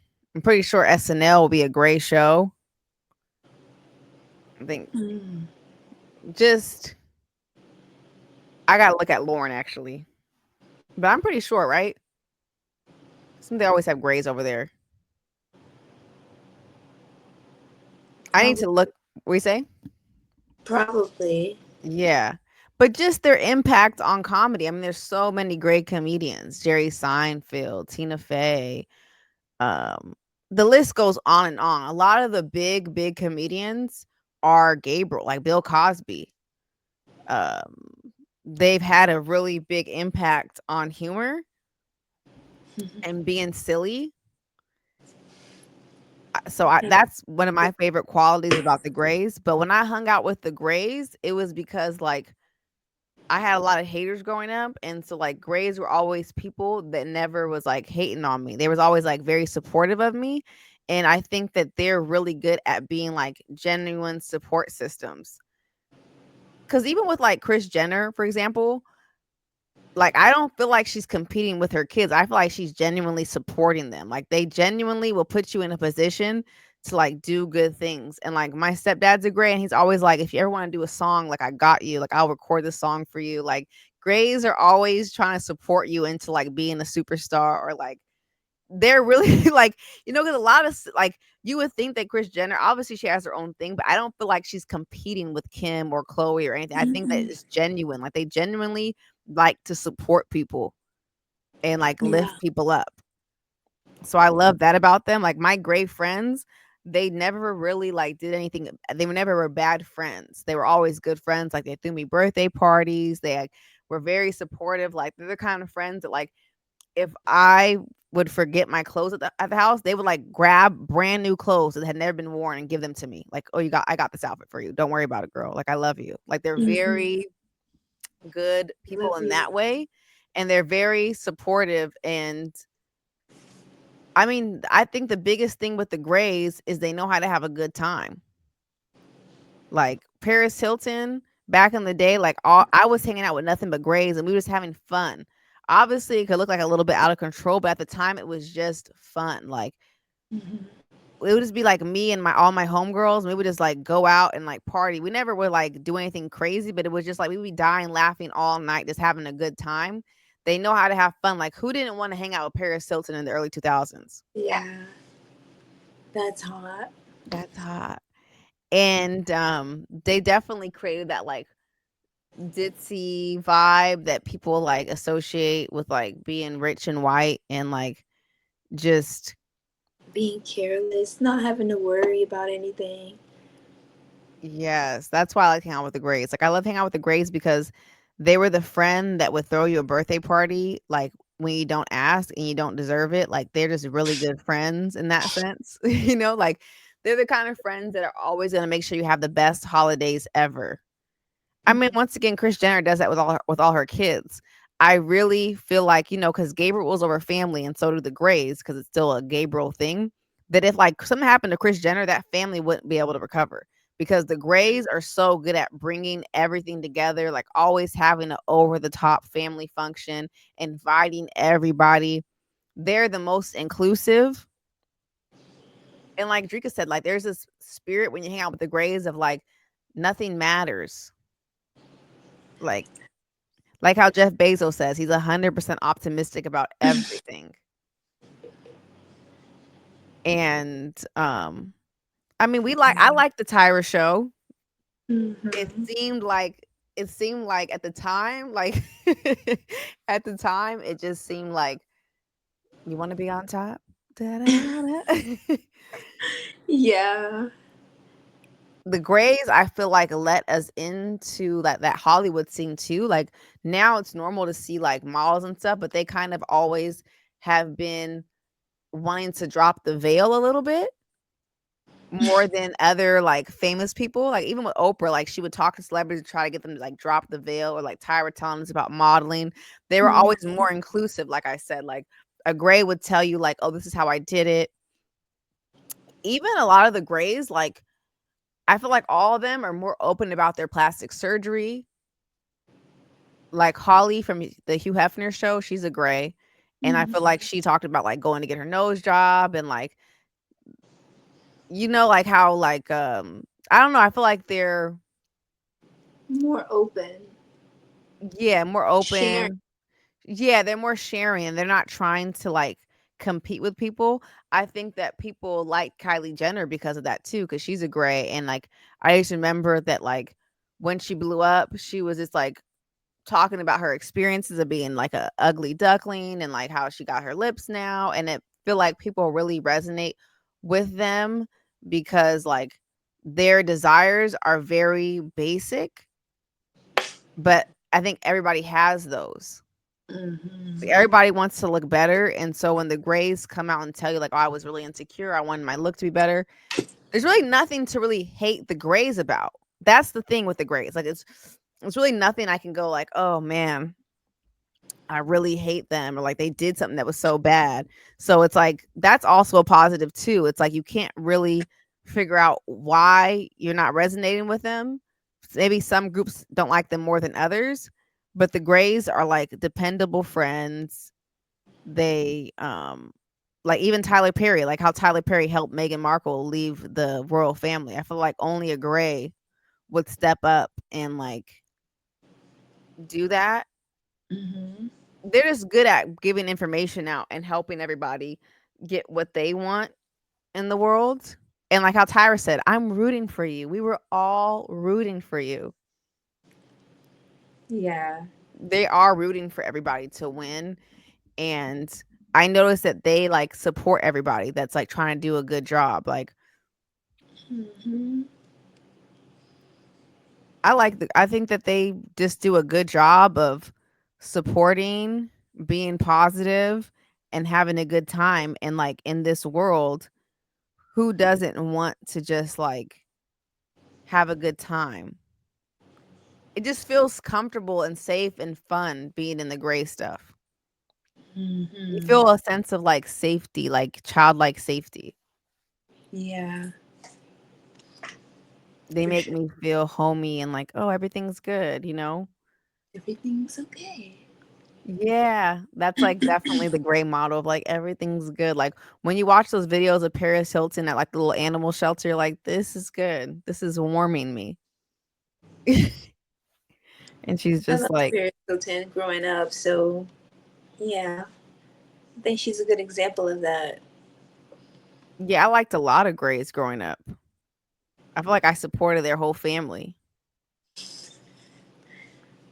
pretty sure SNL will be a great show. I think Mm. just I gotta look at Lauren actually, but I'm pretty sure, right? Some they always have grays over there. I need Probably. to look. What you say? Probably. Yeah. But just their impact on comedy. I mean, there's so many great comedians. Jerry Seinfeld, Tina Fey. Um, the list goes on and on. A lot of the big, big comedians are Gabriel, like Bill Cosby. Um, they've had a really big impact on humor and being silly. That's one of my favorite qualities about the Grays. But when I hung out with the Grays, it was because like I had a lot of haters growing up, and so, like, Grays were always people that never was, like, hating on me. They was always, like, very supportive of me, and I think that they're really good at being, like, genuine support systems. Because even with, like, Kris Jenner, for example, like, I don't feel like she's competing with her kids. I feel like she's genuinely supporting them. Like, they genuinely will put you in a position to, like, do good things, and, like, my stepdad's a Gray, and he's always like, "If you ever wanna do a song, like, I got you. Like, I'll record this song for you." Like, Grays are always trying to support you into, like, being a superstar or, like they're really, like 'cause a lot of like, you would think that Kris Jenner obviously, she has her own thing, but I don't feel like she's competing with Kim or Chloe or anything. I think that Mm-mm. it's genuine. Like, they genuinely like to support people. and like Yeah. lift people up. So I love that about them. Like my great friends, they never really like did anything. They were never were bad friends. They were always good friends. Like they threw me birthday parties. They like, were very supportive. Like they're the kind of friends that like if I would forget my clothes at the house, they would like grab brand new clothes that had never been worn and give them to me. Like, oh, I got this outfit for you. Don't worry about it, girl. Like I love you. Like they're Mm-hmm. very good people Love in you. that way, and they're very supportive. And I mean, I think the biggest thing with the Grays is they know how to have a good time. Like Paris Hilton back in the day, like all I was hanging out with nothing but Grays and we was having fun. Obviously, it could look like a little bit out of control, but at the time it was just fun. Like Mm-hmm. it would just be like me and my all my homegirls, and we would just like go out and like party. We never would like do anything crazy, but it was just like we would be dying laughing all night, just having a good time. They know how to have fun. Like who didn't want to hang out with Paris Hilton in the early 2000s? Yeah. That's hot. That's hot. And they definitely created that like ditzy vibe that people like associate with like being rich and white and like just Being careless, not having to worry about anything. yes, that's why I like hanging out with the Grays. Like I love hanging out with the Grays because they were the friend that would throw you a birthday party like when you don't ask and you don't deserve it. Like they're just really good friends in that sense. Like they're the kind of friends that are always going to make sure you have the best holidays ever. I mean, Mm-hmm. once again, Kris Jenner does that with all her kids. I really feel like, because Gabriel was over family and so do the Grays, because it's still a Gabriel thing, that if like something happened to Kris Jenner, that family wouldn't be able to recover because the Grays are so good at bringing everything together, like always having an over the top family function, inviting everybody. They're the most inclusive. And like Drika said, like there's this spirit when you hang out with the Grays of like nothing matters. Like how Jeff Bezos says, he's 100% optimistic about everything. And, I mean, I like the Tyra show. It Mm-hmm. seemed like at the time, like at the time, it just seemed like you want to be on top. Da-da-da. Yeah. The Grays, I feel like let us into that Hollywood scene too. Like now it's normal to see like malls and stuff, but they kind of always have been wanting to drop the veil a little bit more than other like famous people. Like even with Oprah, like she would talk to celebrities to try to get them to like drop the veil, or like Tyra telling us about modeling. They were always Mm-hmm. more inclusive. Like I said, like a Gray would tell you like, oh, this is how I did it. Even a lot of the Grays, like I feel like all of them are more open about their plastic surgery. Like Holly from the Hugh Hefner show, she's a Gray. And I feel like she talked about like going to get her nose job and like like how like I don't know, I feel like they're More open. yeah, more Sharing. open. Yeah, they're more sharing and they're not trying to like compete with people. I think that people like Kylie Jenner because of that too, because she's a Gray. And like I just remember that like when she blew up, she was just like talking about her experiences of being like a ugly duckling and like how she got her lips now. And it feel like people really resonate with them because like their desires are very basic, but I think everybody has those. Like, Mm-hmm. everybody wants to look better. And so when the Grays come out and tell you like, oh, I was really insecure, I wanted my look to be better, there's really nothing to really hate the Grays about. That's the thing with the Grays. Like it's really nothing I can go like, oh man, I really hate them, or like they did something that was so bad. So it's like that's also a positive too. It's like you can't really figure out why you're not resonating with them. Maybe some groups don't like them more than others, but the Grays are like dependable friends. They like even Tyler Perry, like how Tyler Perry helped Meghan Markle leave the royal family. I feel like only a Gray would step up and like do that. Mm-hmm. They're just good at giving information out and helping everybody get what they want in the world. And like how Tyra said, I'm rooting for you. We were all rooting for you. Yeah. They are rooting for everybody to win. and I noticed that they like support everybody that's like trying to do a good job. Like Mm-hmm. I think that they just do a good job of supporting, being positive, and having a good time. And like in this world, who doesn't want to just like have a good time? It just feels comfortable and safe and fun being in the gray stuff. You Mm-hmm. feel a sense of like safety, like childlike safety. Yeah, They for make sure. me feel homey and like, oh, everything's good, you know? Everything's okay. Yeah, that's like definitely the gray model of like everything's good. Like when you watch those videos of Paris Hilton at like the little animal shelter, you're like, this is good. This is warming me. And she's I just love like, Paris Hilton growing up, so yeah, I think she's a good example of that. yeah, I liked a lot of grays growing up. I feel like I supported their whole family.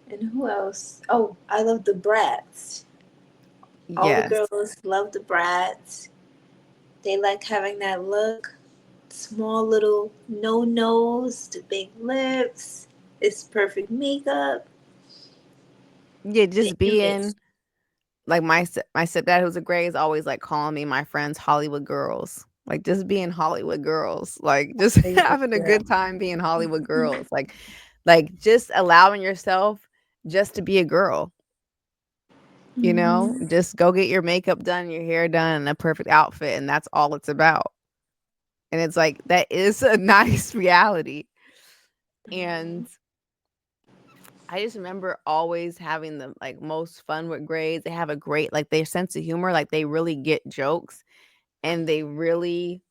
And who else? Oh, I love the Brats. All the Yes. girls love the Brats. They like having that look. Small little no nose to big lips. It's perfect makeup. Yeah, They just do it. being like my stepdad who's a gray is always like calling me my friends Hollywood girls. Like just being Hollywood girls. Like just Hollywood having a girl. good time being Hollywood girls. Like just allowing yourself just to be a girl, you know? Hmm. Just go get your makeup done, your hair done, and a perfect outfit, and that's all it's about. And it's like that is a nice reality. And I just remember always having the like most fun with grades. They have a great like their sense of humor, like they really get jokes and they really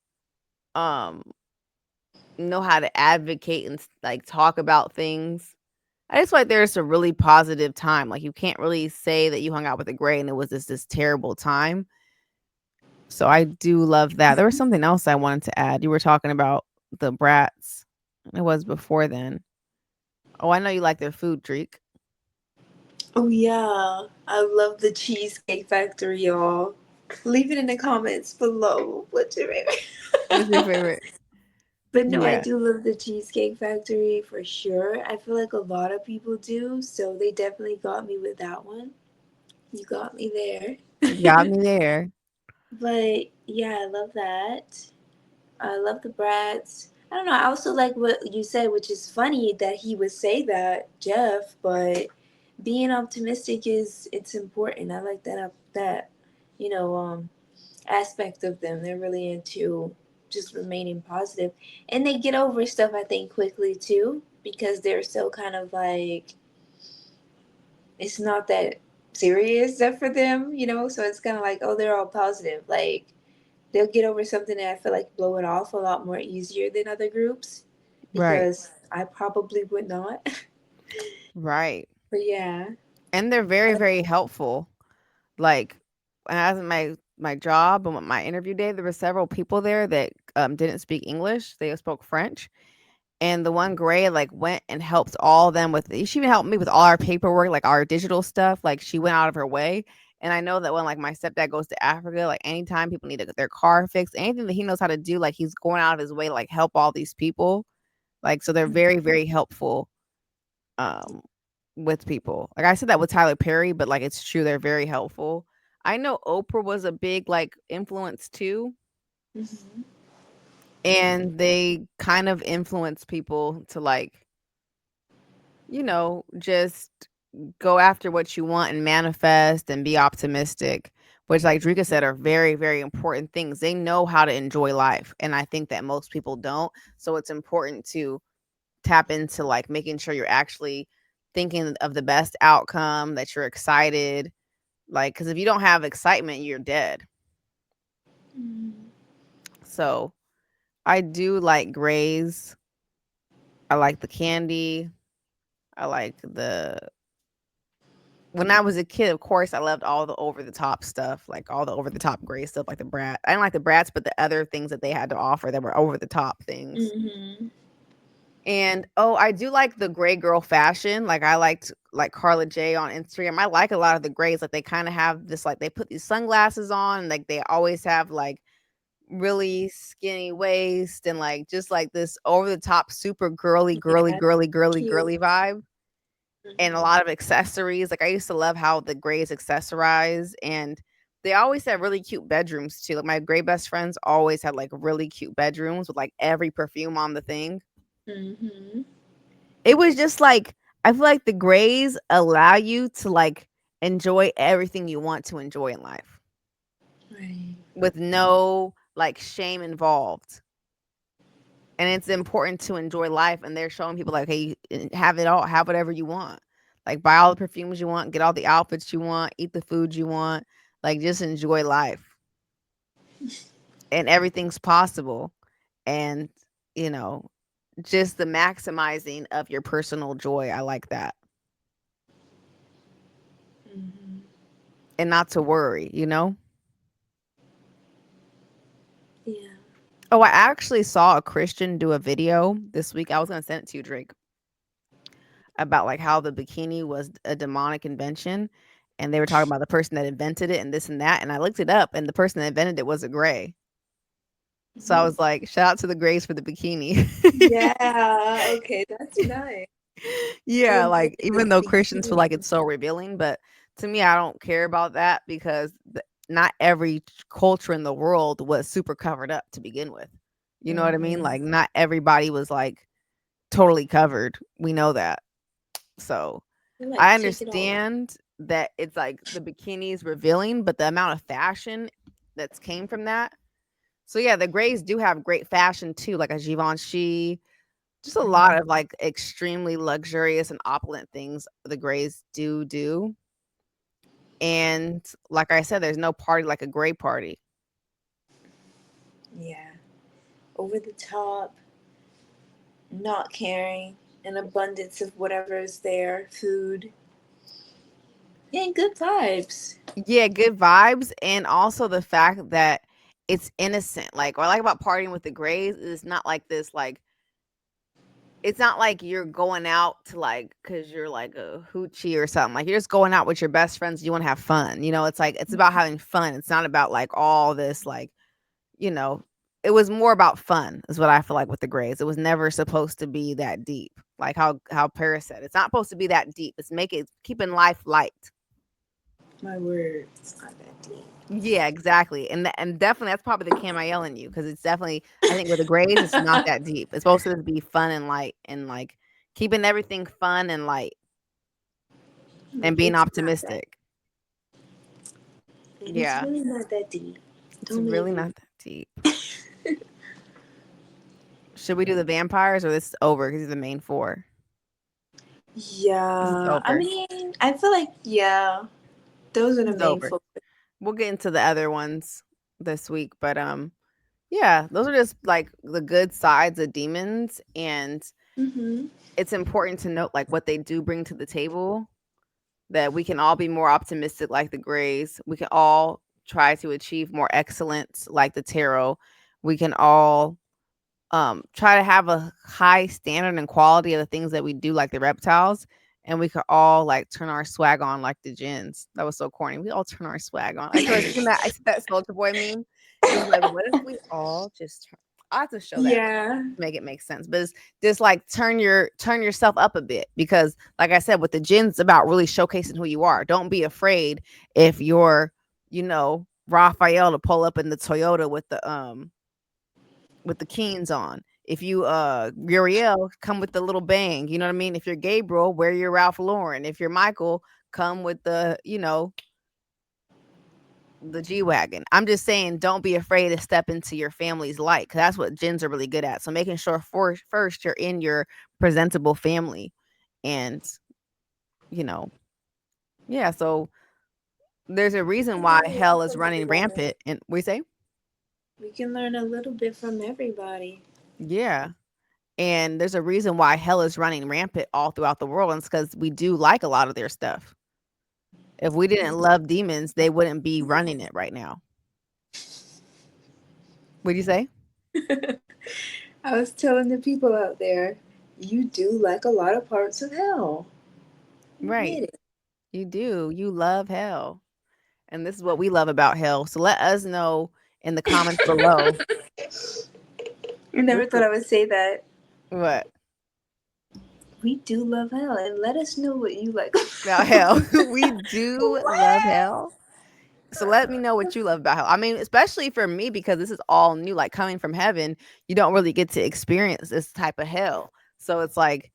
um know how to advocate and like talk about things. I just feel like there's a really positive time. Like you can't really say that you hung out with a gray and it was this terrible time. So I do love that. There was something else I wanted to add. You were talking about the brats. It was before then. Oh, I know you like their food, Dreek. Oh yeah, I love the Cheesecake Factory, y'all. Leave it in the comments below. What's your What's your favorite? favorite? But no, I Yeah. do love the Cheesecake Factory for sure. I feel like a lot of people do, so they definitely got me with that one. You got me You got there. me there. But yeah, I love that. I love the brats. I don't know. I also like what you said, which is funny that he would say that, Jeff. But being optimistic is it's important. I like that you know aspect of them. They're really into just remaining positive, and they get over stuff. I think quickly too because they're so kind of like it's not that serious stuff for them, you know. So it's kind of like oh, they're all positive. Like they'll get over something and I feel like blow it off a lot more easier than other groups Right. because I probably would not. Right. But yeah. And they're very, very helpful. Like when I was in my job and with my interview day, there were several people there that didn't speak English. They spoke French. And the one gray like went and helped all of them with she even helped me with all our paperwork, like our digital stuff. Like she went out of her way. And I know that when like my stepdad goes to Africa, like anytime people need to get their car fixed, anything that he knows how to do, like he's going out of his way to like help all these people. Like so they're very, very helpful um with people. Like I said that with Tyler Perry, but like it's true, they're very helpful. I know Oprah was a big like influence too, Hmm. and they kind of influence people to like, you know, just go after what you want and manifest and be optimistic, which like Drika said are very, very important things. They know how to enjoy life. And I think that most people don't. So it's important to tap into like making sure you're actually thinking of the best outcome, that you're excited. Like, because if you don't have excitement, you're dead. So I do like grays. I like the candy. I like the when I was a kid, of course, I loved all the over the top stuff, like all the over the top gray stuff, like the brat. I didn't like the brats, but the other things that they had to offer that were over the top things. Hmm. And oh, I do like the gray girl fashion. Like I liked like Carla J on Instagram. I like a lot of the Greys. Like they kind of have this, like they put these sunglasses on, and like they always have like really skinny waist and like just like this over the top, super girly, girly, Yeah, girly, girly, cute. girly vibe. And a Hmm. lot of accessories. Like I used to love how the Greys accessorize, and they always had really cute bedrooms too. Like my Grey best friends always had like really cute bedrooms with like every perfume on the thing. Hmm. It was just like I feel like the Greys allow you to like enjoy everything you want to enjoy in life Right. with no like shame involved. And it's important to enjoy life, and they're showing people like, hey, have it all, have whatever you want. Like buy all the perfumes you want, get all the outfits you want, eat the food you want, like just enjoy life. And everything's possible. And you know, just the maximizing of your personal joy. I like that. Hmm. And not to worry. Yeah. Oh, I actually saw a Christian do a video this week. I was gonna send it to you, Drake, about like how the bikini was a demonic invention, and they were talking about the person that invented it and this and that, and I looked it up, and the person that invented it was a Gray. So I Hmm. was like, shout out to the Grays for the bikini. Yeah. Okay, that's nice. I Yeah, would like say even the though Christians feel like bikini. it's so revealing, but to me, I don't care about that because not every culture in the world was super covered up to begin with. You know what I mean? Hmm. Like not everybody was like totally covered. We know that. So You like I take it all off. understand that it's like the bikini's revealing, but the amount of fashion that's came from that. So yeah, the Greys do have great fashion too, like a Givenchy, just a lot of Hmm. like extremely luxurious and opulent things the Greys do. And like I said, there's no party like a Grey party. Yeah. Over the top, not caring, an abundance of whatever is there, food, and good vibes. Yeah, good vibes, and also the fact that it's innocent. Like what I like about partying with the Greys is not like this like it's not like you're going out to like because you're like a hoochie or something. Like you're just going out with your best friends. You want to have fun. It's like it's about having fun. It's not about like all this like you know. It was more about fun, is what I feel like with the Grays. It was never supposed to be that deep. Like how Paris said, it's not supposed to be that deep. It's make it keeping life light. My word, it's not that deep. Yeah, exactly. And definitely that's probably the Camael in you because it's definitely I think with the Grays it's not that deep. It's supposed to be fun and light and like keeping everything fun and light and being It's not that. optimistic. It's Yeah, really not that deep. it's Don't really even. not that deep. Should we do the vampires or this is over because the main four? This is Yeah, I over. mean, I feel like yeah, those are This the is main over. focus. We'll get into the other ones this week, but yeah, those are just like the good sides of demons, and Mm-hmm. it's important to note like what they do bring to the table, that we can all be more optimistic like the Grays. We can all try to achieve more excellence like the tarot. We can all try to have a high standard and quality of the things that we do like the reptiles, and we could all like turn our swag on like the jinns. That was so corny. We all turn our swag on. I said that Soldier Boy meme. It was like, what if we all just I have to show that Yeah, to make it make sense. But it's just like turn yourself up a bit, because like I said with the jinns, it's about really showcasing who you are. Don't be afraid if you're, Raphael, to pull up in the Toyota with the Keens on. If you Uriel, come with the little bang. You know what I mean? If you're Gabriel, wear your Ralph Lauren. If you're Michael, come with the G Wagon. I'm just saying, don't be afraid to step into your family's light, because that's what gins are really good at. So making sure first you're in your presentable family. And, you know, yeah, so there's a reason we can why learn a lot hell is from running everybody. rampant. And we say, We can learn a little bit from everybody. yeah. And there's a reason why hell is running rampant all throughout the world. And it's because we do like a lot of their stuff. If we didn't love demons, they wouldn't be running it right now. What'd you say? I was telling the people out there, you do like a lot of parts of hell. You Right. get it. You do. You love hell. And this is what we love about hell. So let us know in the comments below. I This never thought is I would say that. what We do love hell, and let us know what you like. about hell. We do love What? hell. So let me know what you love about hell. I mean, especially for me because this is all new. Like coming from heaven, you don't really get to experience this type of hell. So it's like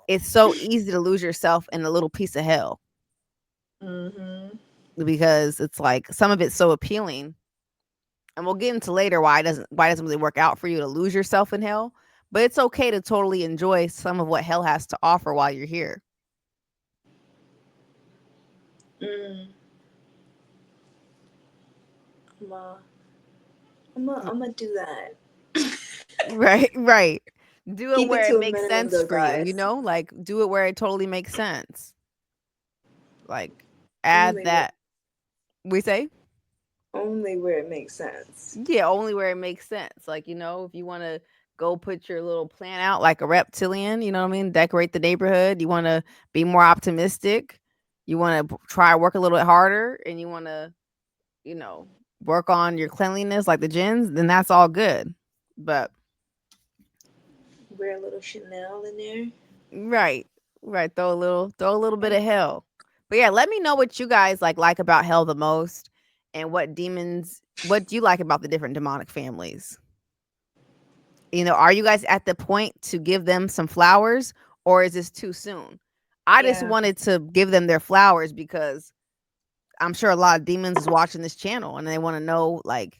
it's so easy to lose yourself in a little piece of hell Mm-hmm. because it's like some of it's so appealing. And we'll get into later why it doesn't really work out for you to lose yourself in hell. But it's okay to totally enjoy some of what hell has to offer while you're here. Mm. I'm uh, I'm gonna do that. Right, right. Do it Keep it where it to a makes minimum, sense though, for you, you guys. know? Like do it where it totally makes sense. Like add Only where, that we say? only where it makes sense. Yeah, only where it makes sense. Like, if you want to go put your little plan out like a reptilian, you know what I mean? Decorate the neighborhood. You want to be more optimistic. You want to try work a little bit harder and you want to, you know, work on your cleanliness like the jinns, then that's all good. But Wear a little Chanel in there. right. Right, throw a little bit of hell. But yeah, let me know what you guys like about hell the most and what do you like about the different demonic families? Are you guys at the point to give them some flowers or is this too soon? I just Yeah, wanted to give them their flowers because I'm sure a lot of demons is watching this channel and they want to know like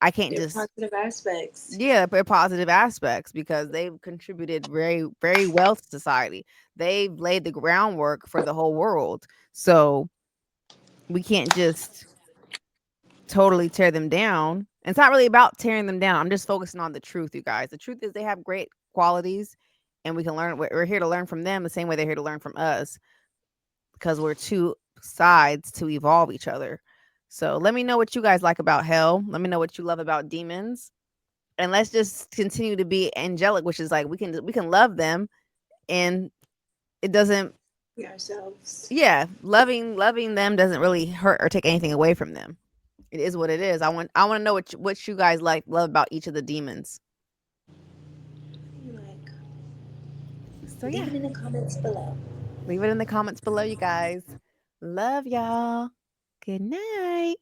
I can't their just positive aspects. yeah, their positive aspects because they've contributed very very well to society. They've laid the groundwork for the whole world. So we can't just totally tear them down. And it's not really about tearing them down. I'm just focusing on the truth, you guys. The truth is they have great qualities and we can learn. We're here to learn from them the same way they're here to learn from us because we're two sides to evolve each other. So let me know what you guys like about hell. Let me know what you love about demons. And let's just continue to be angelic, which is like we can love them and it doesn't Be ourselves. yeah, loving them doesn't really hurt or take anything away from them. It is what it is. I want to know what you guys love about each of the demons. You like? So Leave yeah, it in the comments below. leave it in the comments below, you guys. Love y'all. Good night.